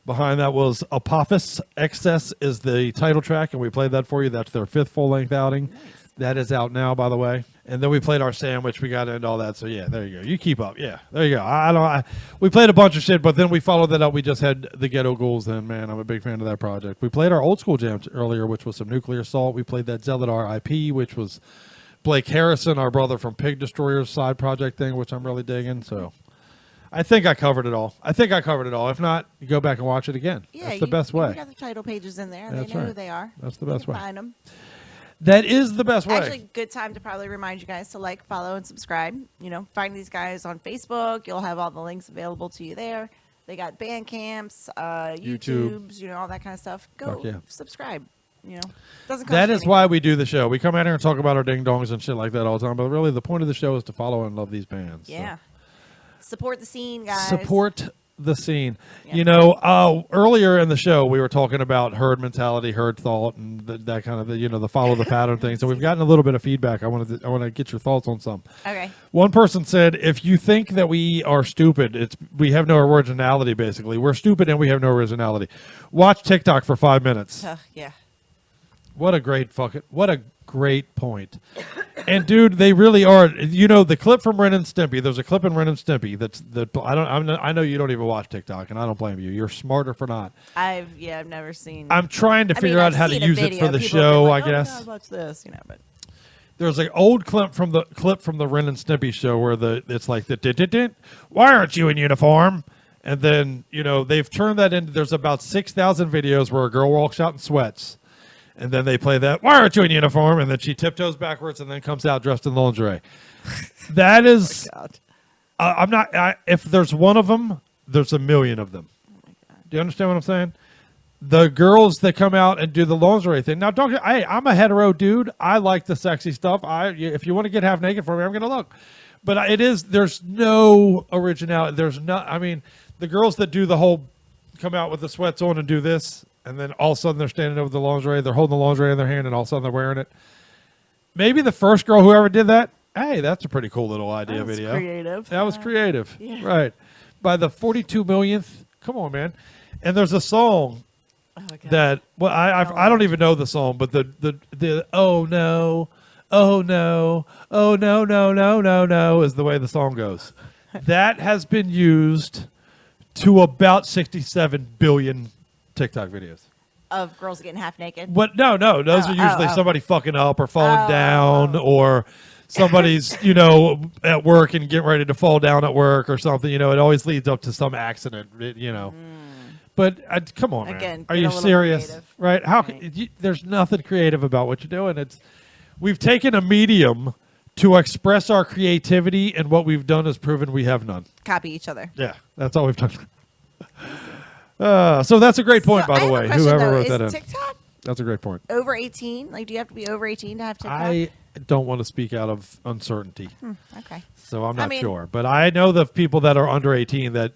Behind that was Apophis. Excess is the title track, and we played that for you. That's their 5th full-length outing. Nice. That is out now, by the way. And then we played our sandwich. We got into all that. So, yeah, there you go. You keep up. Yeah, there you go. We played a bunch of shit, but then we followed that up. We just had the Ghetto Ghouls then, man. I'm a big fan of that project. We played our old school jam earlier, which was some Nuclear Assault. We played that Zealot RIP, which was Blake Harrison, our brother from Pig Destroyer's side project thing, which I'm really digging. So I think I covered it all. If not, you go back and watch it again. Yeah, that's the best way. You got the title pages in there. That's they know right. who they are. That's the best way. Find them. That is the best way. Actually, good time to probably remind you guys to like, follow, and subscribe. Find these guys on Facebook. You'll have all the links available to you there. They got band camps, YouTubes, all that kind of stuff. Go subscribe. Doesn't cost That you is why we do the show. We come out here and talk about our ding dongs and shit like that all the time. But really, the point of the show is to follow and love these bands. Yeah. Support the scene, guys. Support the scene. Yeah. Earlier in the show, we were talking about herd mentality, herd thought, and that kind of the follow the pattern thing. So we've gotten a little bit of feedback. I want to get your thoughts on some. Okay. One person said, if you think that we are stupid, we have no originality. Basically, we're stupid and we have no originality. Watch TikTok for 5 minutes. Yeah. What a great point. And dude, they really are. The clip from Ren and Stimpy. There's a clip in Ren and Stimpy I know you don't even watch TikTok, and I don't blame you. You're smarter for not. I've never seen. I'm trying to figure out how to use it for the show. I guess. Oh, watch this, but. There's an old clip from the Ren and Stimpy show where it's like the why aren't you in uniform? And then they've turned that into. There's about 6,000 videos where a girl walks out in sweats. And then they play that, why aren't you in uniform? And then she tiptoes backwards and then comes out dressed in lingerie. That is, if there's one of them, there's a million of them. Do you understand what I'm saying? The girls that come out and do the lingerie thing. Now, I'm a hetero dude. I like the sexy stuff. If you want to get half naked for me, I'm going to look. But there's no originality. The girls that do the whole come out with the sweats on and do this, and then all of a sudden they're standing over the lingerie, they're holding the lingerie in their hand, and all of a sudden they're wearing it. Maybe the first girl who ever did that, hey, that's a pretty cool little idea video. Creative. That was creative. Yeah. Right. By the 42 millionth, come on, man. And there's a song that, well, I don't even know the song, but the oh no, oh no, oh no, no, no, no, no is the way the song goes. That has been used to about 67 billion TikTok videos of girls getting half naked. What? No. Those are usually somebody fucking up or falling down, or somebody's at work and getting ready to fall down at work or something. It always leads up to some accident. But come on, again, man. Are you serious? Creative. Right? How? There's nothing creative about what you're doing. We've taken a medium to express our creativity, and what we've done is proven we have none. Copy each other. Yeah, that's all we've done. So that's a great point, by the way. Whoever wrote that in. TikTok That's a great point. over 18? Like, do you have to be over 18 to have TikTok? I don't want to speak out of uncertainty. Okay. So I'm not sure. But I know the people that are under 18 that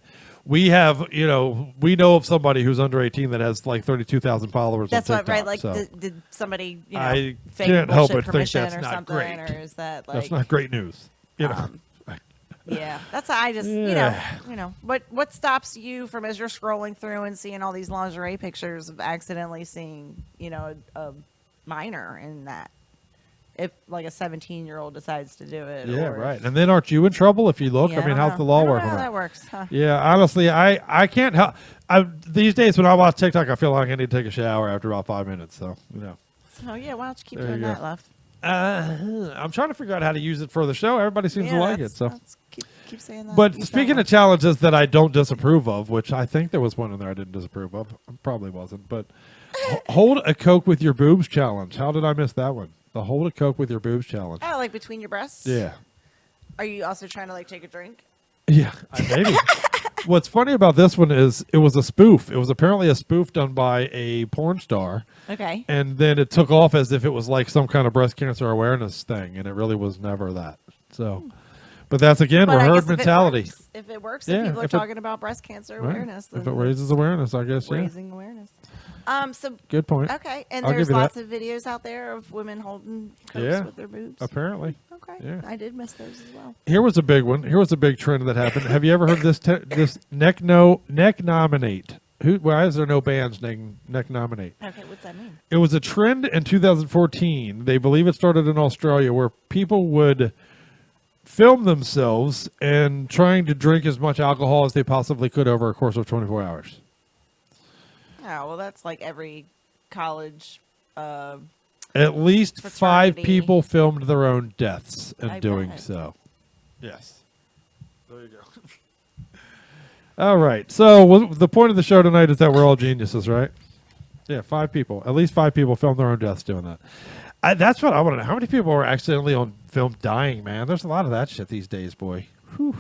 we have, we know of somebody who's under 18 that has like 32,000 followers That's on what, TikTok. right? Like, so did somebody, I fake can't help bullshit but think permission that's or not something? great. Or is that like... That's not great news. Yeah, that's I just what stops you from, as you're scrolling through and seeing all these lingerie pictures, of accidentally seeing a minor in that, if like a 17-year-old decides to do it. Yeah, or right. And then aren't you in trouble if you look? Yeah, I mean, I don't how's the know. law I don't work know on how that? that works, huh? Yeah, honestly, I can't help. These days when I watch TikTok, I feel like I need to take a shower after about 5 minutes. So So yeah, why don't you keep There doing you that, go. love? I'm trying to figure out how to use it for the show. Everybody seems to like it. So, keep saying that. but Use speaking that of challenges that I don't disapprove of, which I think there was one in there I didn't disapprove of, probably wasn't. But hold a Coke with your boobs challenge. How did I miss that one? The hold a Coke with your boobs challenge. Oh, like between your breasts? Yeah. Are you also trying to like take a drink? Yeah, maybe. What's funny about this one is it was a spoof. It was apparently a spoof done by a porn star. Okay. And then it took off as if it was like some kind of breast cancer awareness thing, and it really was never that. So, but that's again, But I we're guess herd mentality. If it works, Yeah, if people are if it- talking about breast cancer Right. awareness, If then it raises awareness, I guess. Yeah. raising awareness. So Good point. Okay, and I'll there's give you lots that. of videos out there of women holding cokes Yeah. with their boobs. Apparently. Okay. Yeah. I did miss those as well. Here was a big one. Here was a big trend that happened. Have you ever heard this? This neck nominate. Why is there no bands named neck nominate? Okay, what's that mean? It was a trend in 2014. They believe it started in Australia, where people would film themselves and trying to drink as much alcohol as they possibly could over a course of 24 hours. Oh, well, that's like every college. At least 5 fraternity. people filmed their own deaths in I doing bet. so. Yes. There you go. All right. So the point of the show tonight is that we're all geniuses, right? Yeah, 5 people. At least 5 people filmed their own deaths doing that. That's what I want to know. How many people are accidentally on film dying, man? There's a lot of that shit these days, boy. Whew.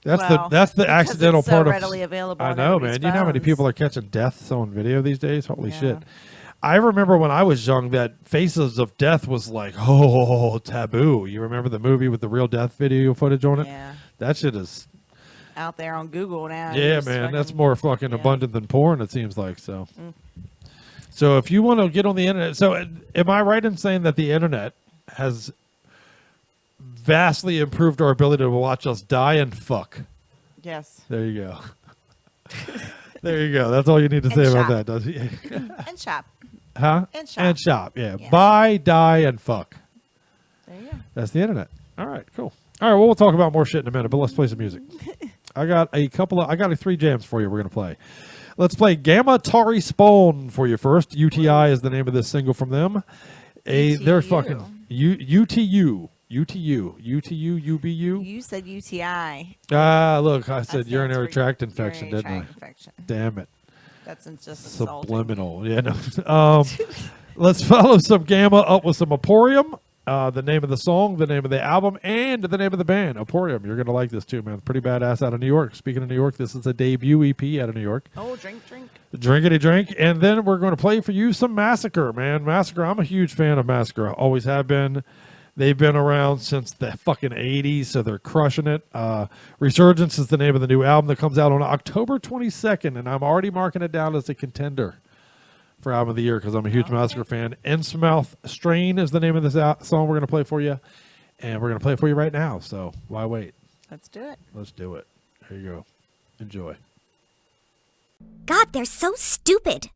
That's the accidental it's so part of readily available I on know, man. everybody's You know how many phones. people are catching deaths on video these days? Holy shit. I remember when I was young that Faces of Death was like, taboo. You remember the movie with the real death video footage on it? Yeah. That shit is Out there on Google now. yeah, man. That's more fucking abundant than porn, it seems like. So if you want to get on the internet, so am I right in saying that the internet has vastly improved our ability to watch us die and fuck? Yes. There you go. There you go. That's all you need to say about that, does it? And shop. Huh? And shop. And shop, yeah. Buy, die, and fuck. There you go. That's the internet. All right, cool. All right, well, we'll talk about more shit in a minute, but let's play some music. I got 3 jams for you we're going to play. Let's play Gamma Tari Spawn for you first. UTI is the name of this single from them. They're fucking UTU. UBU. You said UTI. Look, I said urinary tract infection, didn't I? Infection. Damn it. That's just Subliminal. Yeah, no. Let's follow some Gamma up with some Emporium. The name of the song, the name of the album, and the name of the band, Emporium. You're going to like this too, man. Pretty badass out of New York. Speaking of New York, this is a debut EP out of New York. Oh, drink. Drinkity drink. And then we're going to play for you some Massacre, man. Massacre, I'm a huge fan of Massacre. Always have been. They've been around since the fucking 80s, so they're crushing it. Resurgence is the name of the new album that comes out on October 22nd, and I'm already marking it down as a contender for album of the year because I'm a huge Massacre fan. Innsmouth Strain is the name of this song we're going to play for you, and we're going to play it for you right now, so why wait? Let's do it. Let's do it. Here you go. Enjoy. God, they're so stupid.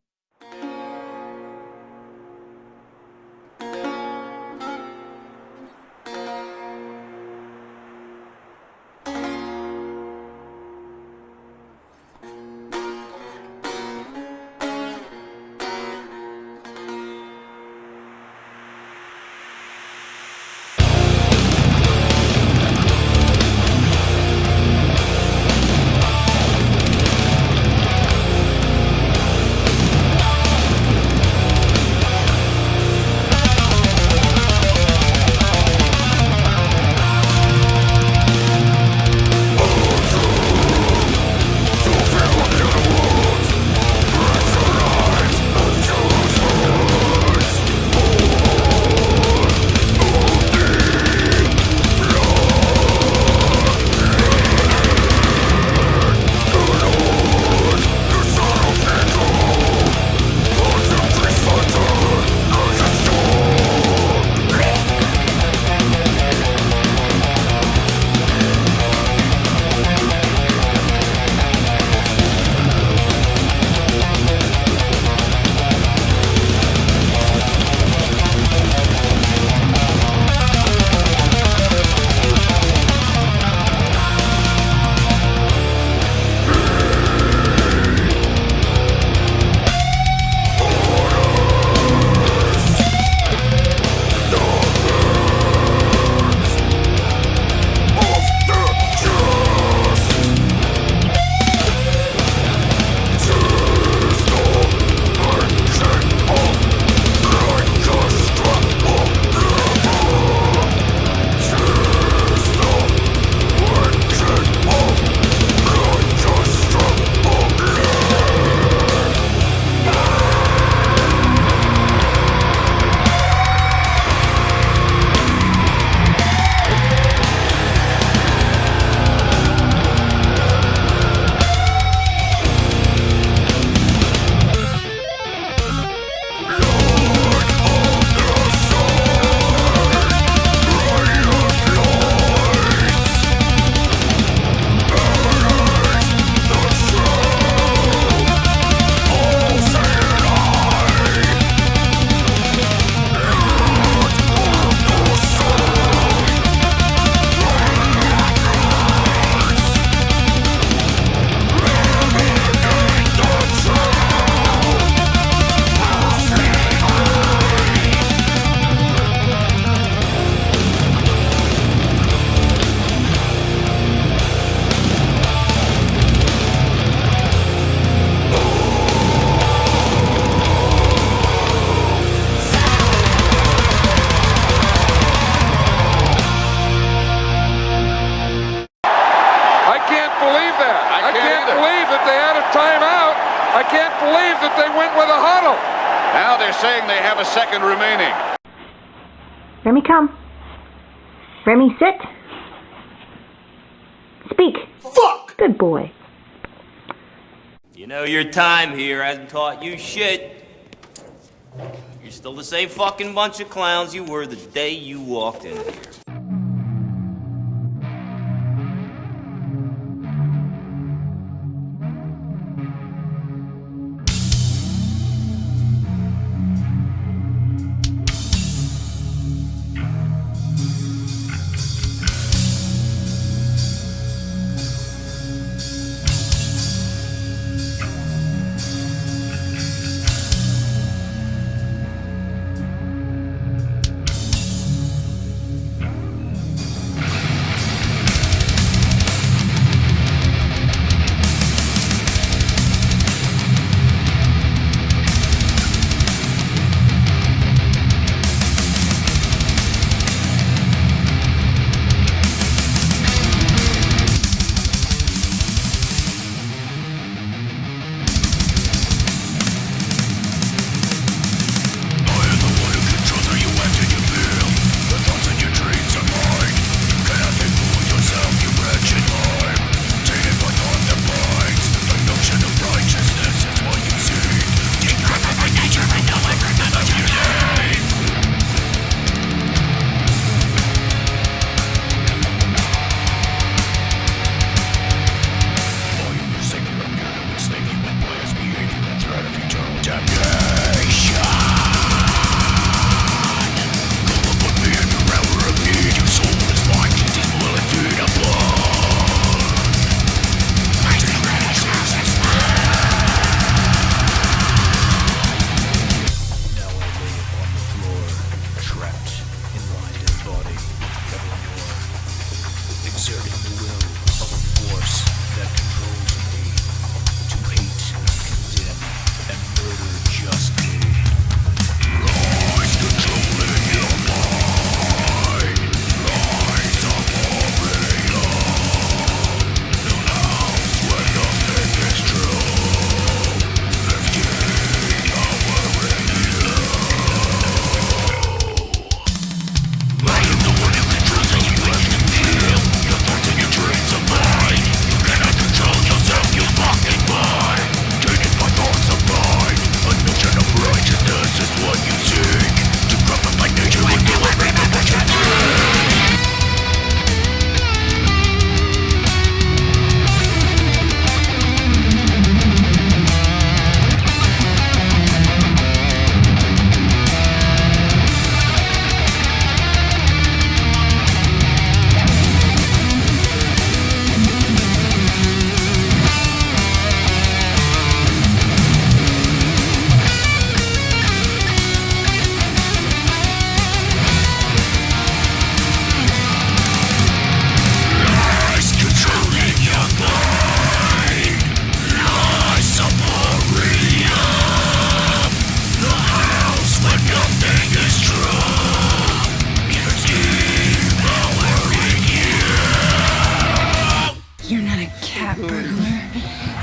I can't believe that they went with a huddle. Now they're saying they have a second remaining. Remy, come. Remy, sit. Speak. Fuck! Good boy. You know, your time here hasn't taught you shit. You're still the same fucking bunch of clowns you were the day you walked in here.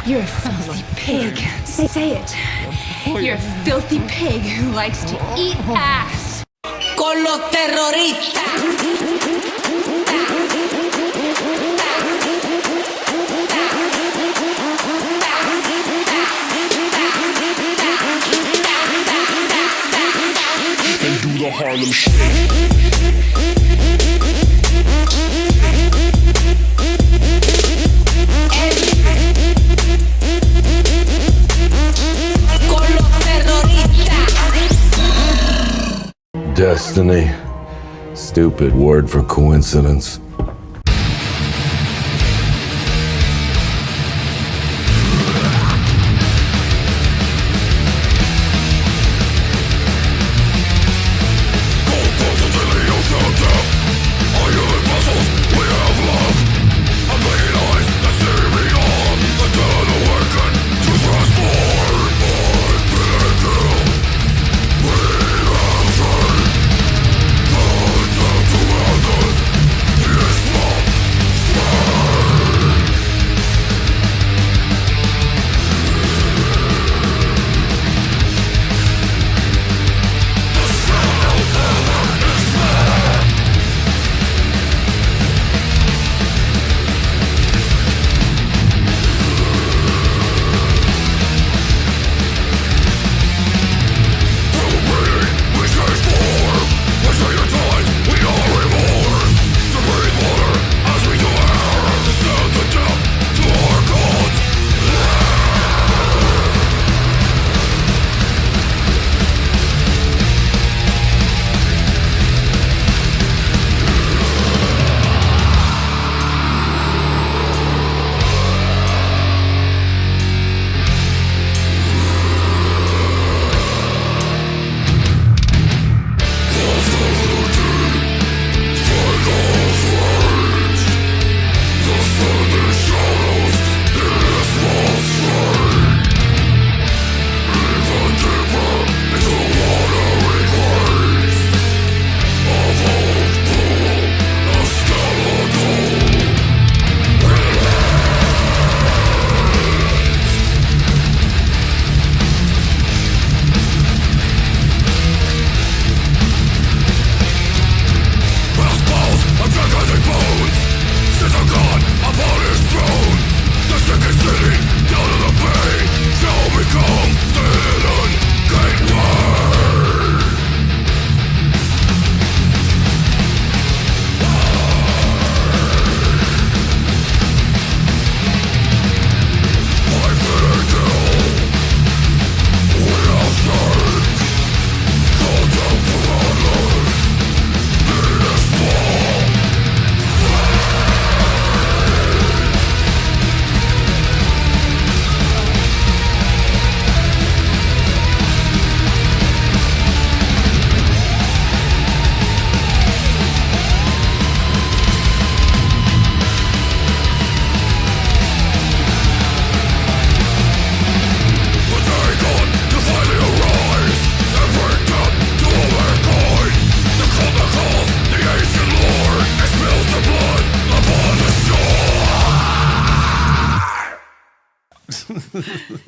You're a filthy pig. Say it. You're a filthy pig who likes to eat ass. Con los terroristas. And do the Harlem Shake. Destiny. Stupid word for coincidence. Yeah.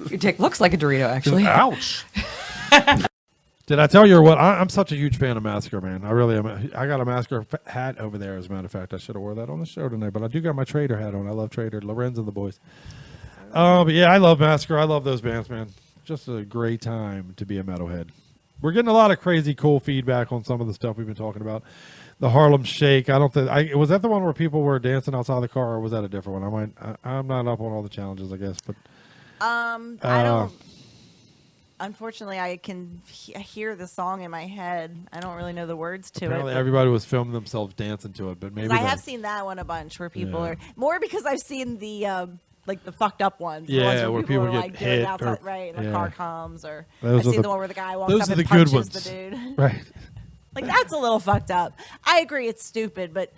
Your dick looks like a Dorito, actually. Ouch. Did I tell you what? I'm such a huge fan of Massacre, man. I really am. I got a Massacre hat over there, as a matter of fact. I should have wore that on the show tonight, but I do got my Trader hat on. I love Trader, Lorenz and the boys. But yeah, I love Massacre. I love those bands, man. Just a great time to be a metalhead. We're getting a lot of crazy, cool feedback on some of the stuff we've been talking about. The Harlem Shake. I don't think. Was that the one where people were dancing outside the car, or was that a different one? I'm not up on all the challenges, I guess, but. I don't. Unfortunately, I can hear the song in my head. I don't really know the words to apparently it. Everybody was filming themselves dancing to it, but maybe I have seen that one a bunch where people are more because I've seen the like the fucked up ones. Yeah, the ones where people are get like doing hit outside, or, right, and the car comes, or I've seen the one where the guy walks those up are and the punches good ones. the dude. Right. Like that's a little fucked up. I agree, it's stupid, but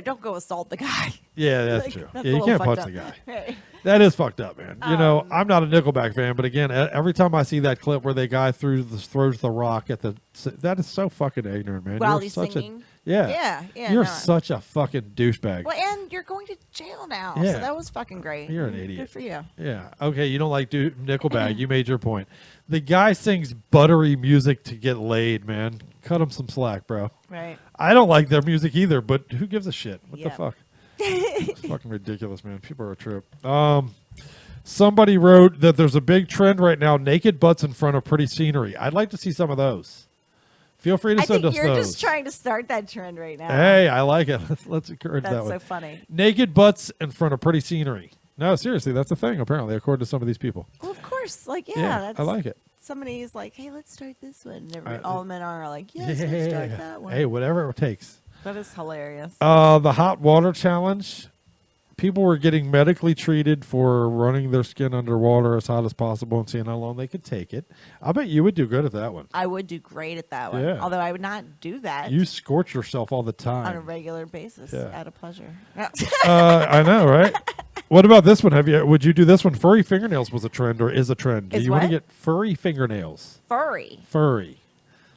don't go assault the guy. Yeah, that's Like, true. that's Yeah, a you little can't punch fucked the up. guy. Right. That is fucked up, man. You know, I'm not a Nickelback fan, but again, every time I see that clip where the guy throws the rock at that is so fucking ignorant, man. While You're he's such singing. Yeah. Yeah. You're no. such a fucking douchebag. Well, and you're going to jail now, Yeah. so that was fucking great. You're an idiot. Good for you. Yeah. Okay, you don't like Nickelback. You made your point. The guy sings buttery music to get laid, man. Cut him some slack, bro. Right. I don't like their music either, but who gives a shit? What the Yeah. fuck? It's fucking ridiculous, man. People are a trip. Somebody wrote that there's a big trend right now, naked butts in front of pretty scenery. I'd like to see some of those. Feel free to I send think us you're those. just trying to start that trend right now. Hey, I like it. Let's encourage That's that one. so funny. Naked butts in front of pretty scenery. No, seriously, that's a thing, apparently, according to some of these people. Well, of course. Like, Yeah, that's, I like it. Somebody's like, hey, let's start this one. And all men are like, yes, let's start that one. Hey, whatever it takes. That is hilarious. The hot water challenge. People were getting medically treated for running their skin underwater as hot as possible and seeing how long they could take it. I bet you would do good at that one. I would do great at that one. Yeah. Although I would not do that You scorch yourself all the time. on a regular basis Yeah. out of pleasure. I know, right? What about this one? Would you do this one? Furry fingernails was a trend or is a trend. Do Is you want to what? get furry fingernails? Furry. Furry.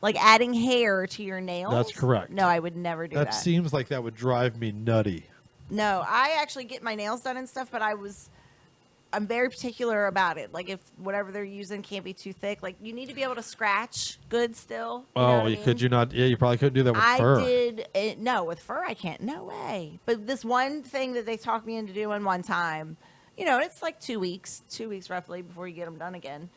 Like adding hair to your nails? That's correct. No, I would never do that. That seems like that would drive me nutty. No, I actually get my nails done and stuff, but I'm very particular about it. Like if whatever they're using can't be too thick, like you need to be able to scratch good still. You know what I mean? Could you not? Yeah, you probably couldn't do that with fur. I did it, no, with fur I can't. No way. But this one thing that they talked me into doing one time, it's like 2 weeks roughly before you get them done again.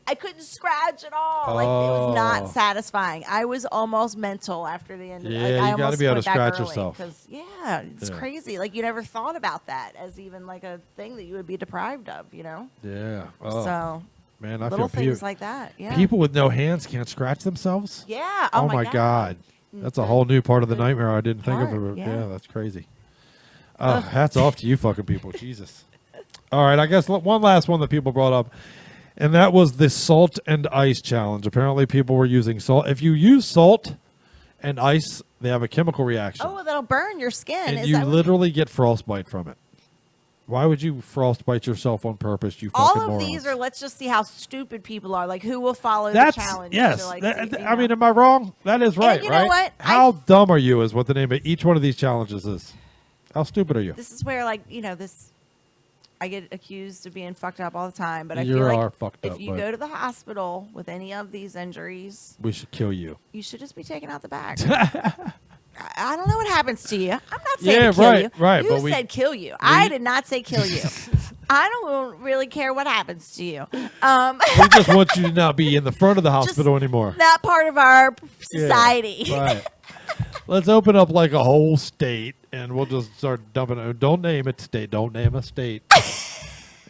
I couldn't scratch at all. Like it was not satisfying. I was almost mental after the end of it. Yeah, I you gotta be able to scratch yourself. Because it's crazy. Like you never thought about that as even like a thing that you would be deprived of, Yeah. Oh, So man, I little feel things like that. Yeah. People with no hands can't scratch themselves. Yeah. Oh my God. That's a whole new part of the nightmare I didn't think of. part, yeah. That's crazy. Hats off to you fucking people. Jesus. All right, I guess one last one that people brought up. And that was the salt and ice challenge. Apparently, people were using salt. If you use salt and ice, they have a chemical reaction. Oh, that'll burn your skin. And Is you that what- literally get frostbite from it. Why would you frostbite yourself on purpose, you fucking all of morons? these are, let's just see how stupid people are. Like, who will follow That's, the challenge? yes. To, like, I mean, am I wrong? That is right, you right? know what? How dumb are you is what the name of each one of these challenges is. How stupid are you? This is where, like, I get accused of being fucked up all the time, but I You feel are like fucked if up, you but- go to the hospital with any of these injuries, We should kill you. you should just be taken out the back. I don't know what happens to you. I'm not saying to kill right, you. right. You But we said kill you. I did not say kill you. I don't really care what happens to you. We just want you to not be in the front of the hospital anymore. Not part of our Yeah, society. right. Let's open up like a whole state, and we'll just start dumping. Don't name it state. Don't name a state.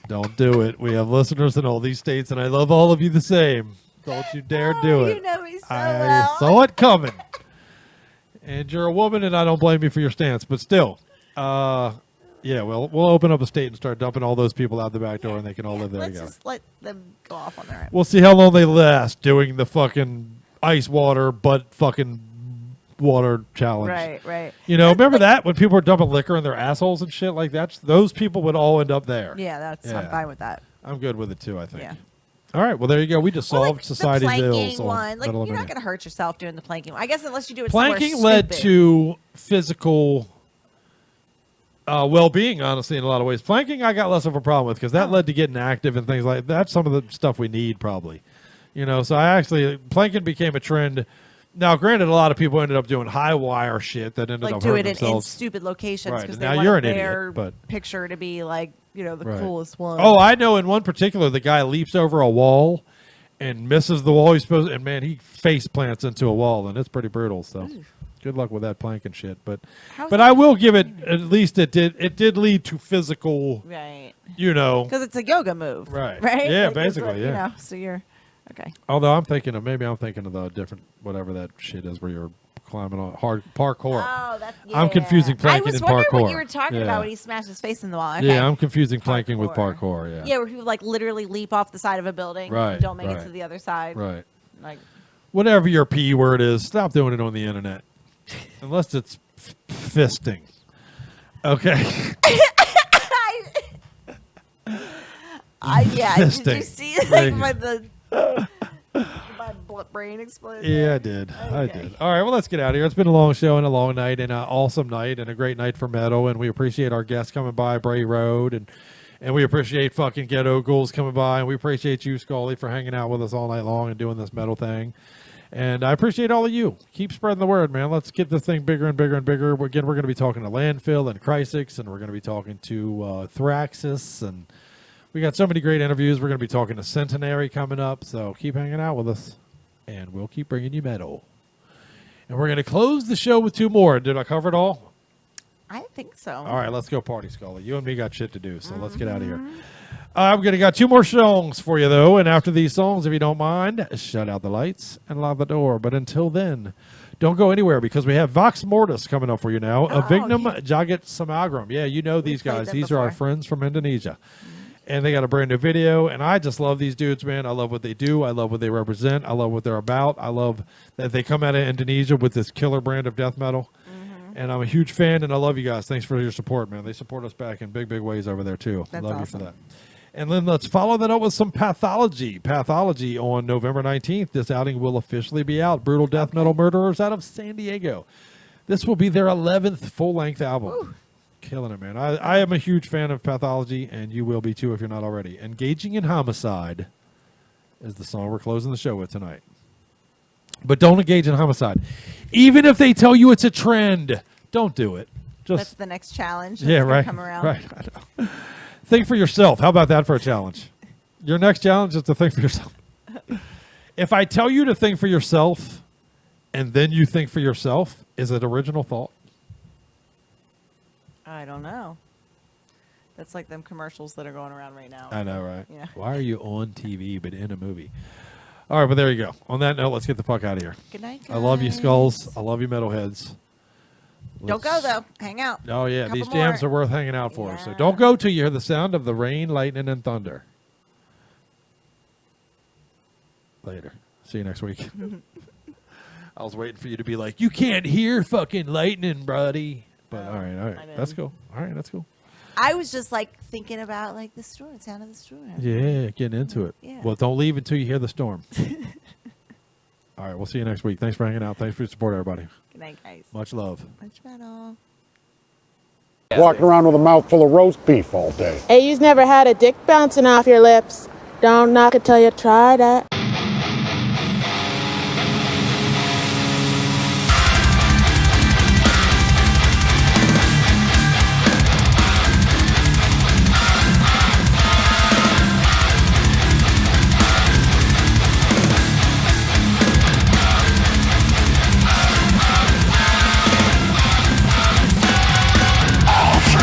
Don't do it. We have listeners in all these states, and I love all of you the same. Don't you dare do it. You know me so I well. saw it coming. And you're a woman, and I don't blame you for your stance, but still, yeah, we'll open up a state and start dumping all those people out the back door, and they can all live there Let's together. just let them go off on their own. We'll see how long they last doing the fucking ice water, but fucking water challenge. Right. Remember that when people were dumping liquor in their assholes and shit like that? Those people would all end up there. Yeah, I'm fine with that. I'm good with it too, I think. Yeah. All right, well, there you go. We just solved society's the ills. planking on one, like Metal-O-Mania. you're not going to hurt yourself doing the planking one. I guess unless you do it Planking somewhere led stupid. to physical well-being, honestly, in a lot of ways. Planking, I got less of a problem with because that led to getting active and things like that. That's some of the stuff we need, probably. So planking became a trend. Now, granted, a lot of people ended up doing high wire shit that ended up do hurting it in themselves. stupid locations Right, because and they now want you're an their idiot, but picture to be like, the Right. coolest one. Oh, I know. In one particular, the guy leaps over a wall and misses the wall he's supposed, and man, he face plants into a wall, and it's pretty brutal. So, good luck with that planking shit. But I will give it at least it did lead to physical, right? Because it's a yoga move, right? Right? Yeah, Like, basically, it's yeah. So you're okay. Although I'm thinking of the different whatever that shit is where you're climbing on hard parkour. Oh, that's I'm confusing planking and I was wondering parkour. what you were talking about when he smashed his face in the wall. Okay. Yeah, I'm confusing planking with parkour. Yeah. Yeah, where people like literally leap off the side of a building, Right, and don't make it right. to the other side. Right. Like Whatever your P word is, stop doing it on the internet. Unless it's fisting. Okay. yeah. Did you Fisting. see my brain exploded? Yeah, I did. I did. All right, well, let's get out of here. It's been a long show and a long night and an awesome night and a great night for metal. And we appreciate our guests coming by, Bray Road, and we appreciate fucking Ghetto Ghouls coming by, and we appreciate you, Scully, for hanging out with us all night long and doing this metal thing. And I appreciate all of you. Keep spreading the word, man. Let's get this thing bigger and bigger and bigger. Again, we're going to be talking to Landfill and Chrysix, and we're going to be talking to Thraxis, and we got so many great interviews. We're going to be talking to Centenary coming up, so keep hanging out with us, and we'll keep bringing you metal. And we're going to close the show with two more. Did I cover it all? I think so. All right, let's go party, Scully. You and me got shit to do, so let's get out of here. I'm going to got two more songs for you, though, and after these songs, if you don't mind, shut out the lights and lock the door. But until then, don't go anywhere because we have Vox Mortis coming up for you now. Avignum Jagat Samagram. Yeah, you know these guys. These are our friends from Indonesia. And they got a brand new video, and I just love these dudes, man. I love what they do. I love what they represent. I love what they're about. I love that they come out of Indonesia with this killer brand of death metal. And I'm a huge fan, and I love you guys. Thanks for your support, man. They support us back in big, big ways over there, too. That's love awesome. you for that. And then let's follow that up with some Pathology. Pathology on November 19th. This outing will officially be out. Brutal Death Metal Murderers out of San Diego. This will be their 11th full-length album. Ooh. Killing it, man. I am a huge fan of Pathology, and you will be, too, if you're not already. Engaging in Homicide is the song we're closing the show with tonight. But don't engage in homicide. Even if they tell you it's a trend, don't do it. That's the next challenge. Yeah, right. Come around. Right. I know. Think for yourself. How about that for a challenge? Your next challenge is to think for yourself. If I tell you to think for yourself and then you think for yourself, is it original thought? I don't know. That's like them commercials that are going around right now. I know, right? Yeah. Why are you on TV but in a movie? All right, but there you go. On that note, let's get the fuck out of here. Good night, guys. I love you, Skulls. I love you, Metalheads. Don't go, though. Hang out. Oh, yeah. Couple These jams more. are worth hanging out for. So don't go till you hear the sound of the rain, lightning, and thunder. Later. See you next week. I was waiting for you to be like, you can't hear fucking lightning, buddy. But all right. That's cool. All right, that's cool. I was just like thinking about like the storm, sound of the storm. Yeah, getting into it. Yeah. Well, don't leave until you hear the storm. All right, we'll see you next week. Thanks for hanging out. Thanks for your support, everybody. Good night, guys. Much love. Much metal. Walking around with a mouthful of roast beef all day. Hey, you've never had a dick bouncing off your lips. Don't knock it till you try that. Toxic,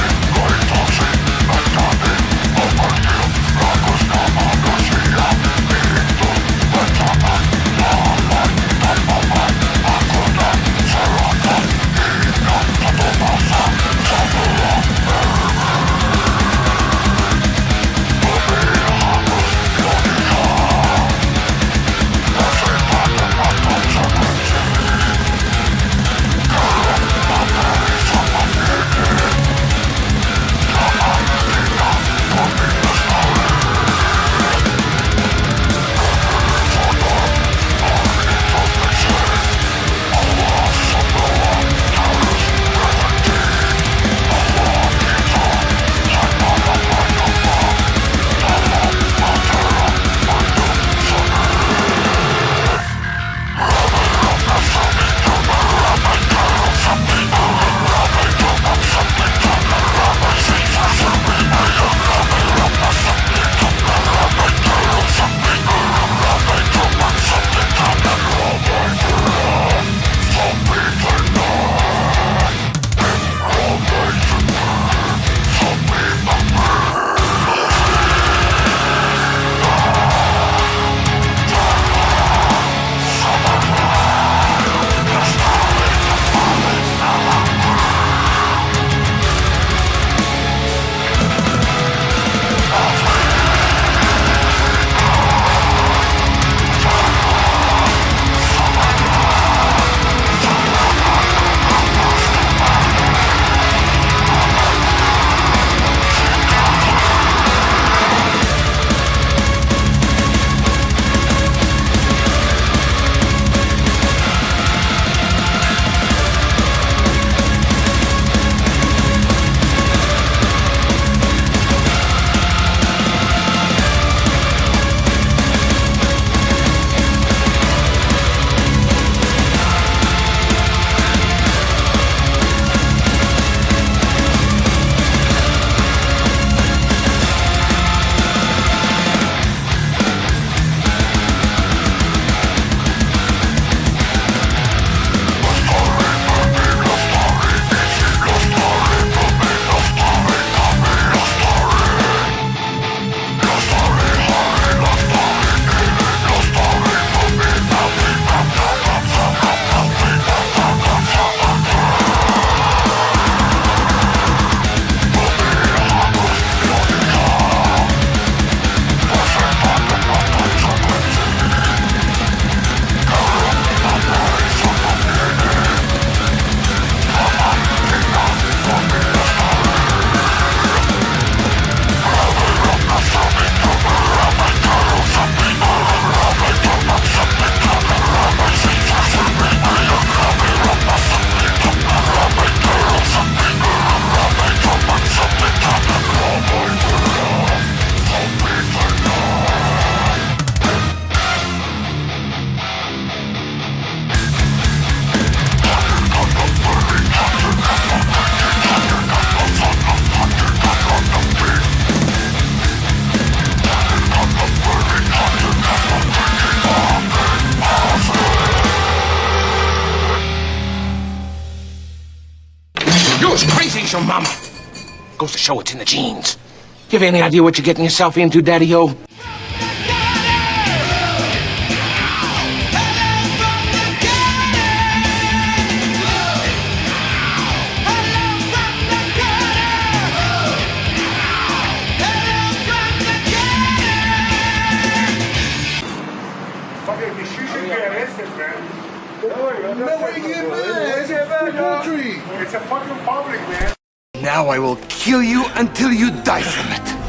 your mama. Goes to show it's in the genes. You have any idea what you're getting yourself into, Daddy-O? It's a fucking public, man. Now I will kill you until you die from it.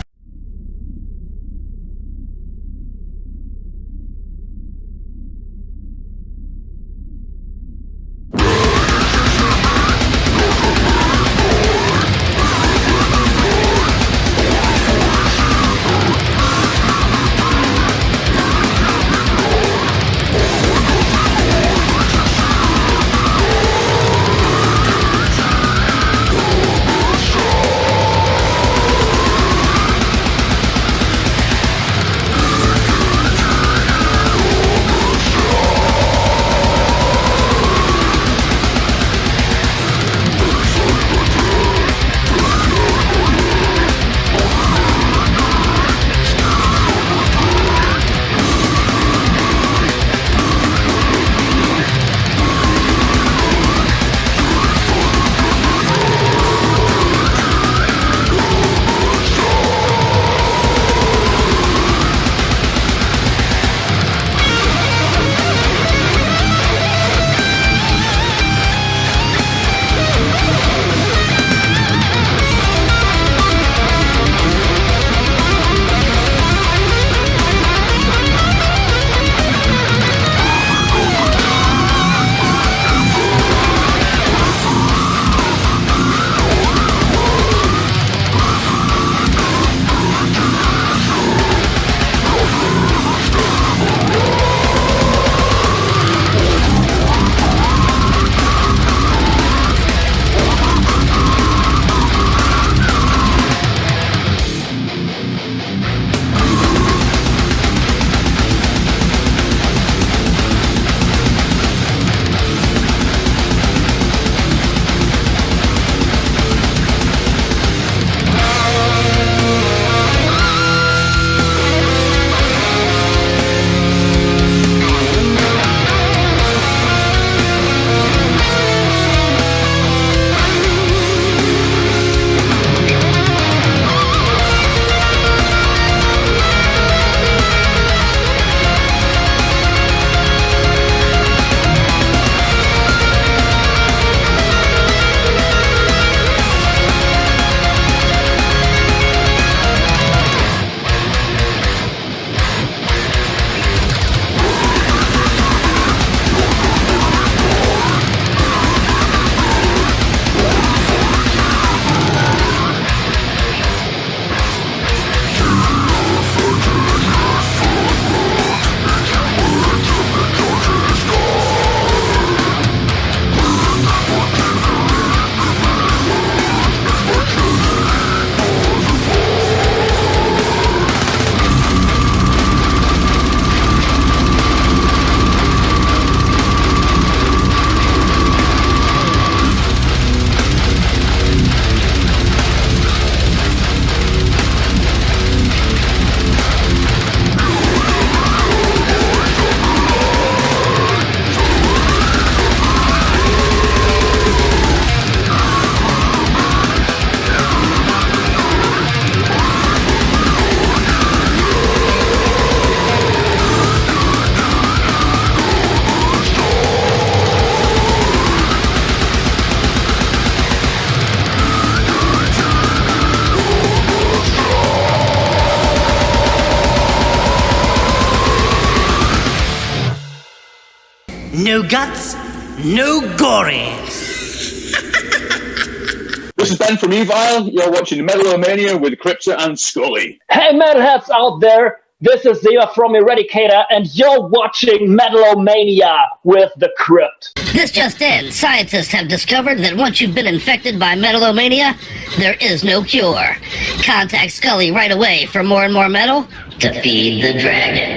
No guts, no gory. This is Ben from Evil. You're watching Metal-O-Mania with Crypt and Scully. Hey, metalheads out there. This is Zia from Eradicator, and you're watching Metal-O-Mania with the Crypt. This just in. Scientists have discovered that once you've been infected by Metal-O-Mania, there is no cure. Contact Scully right away for more and more metal to feed the dragon.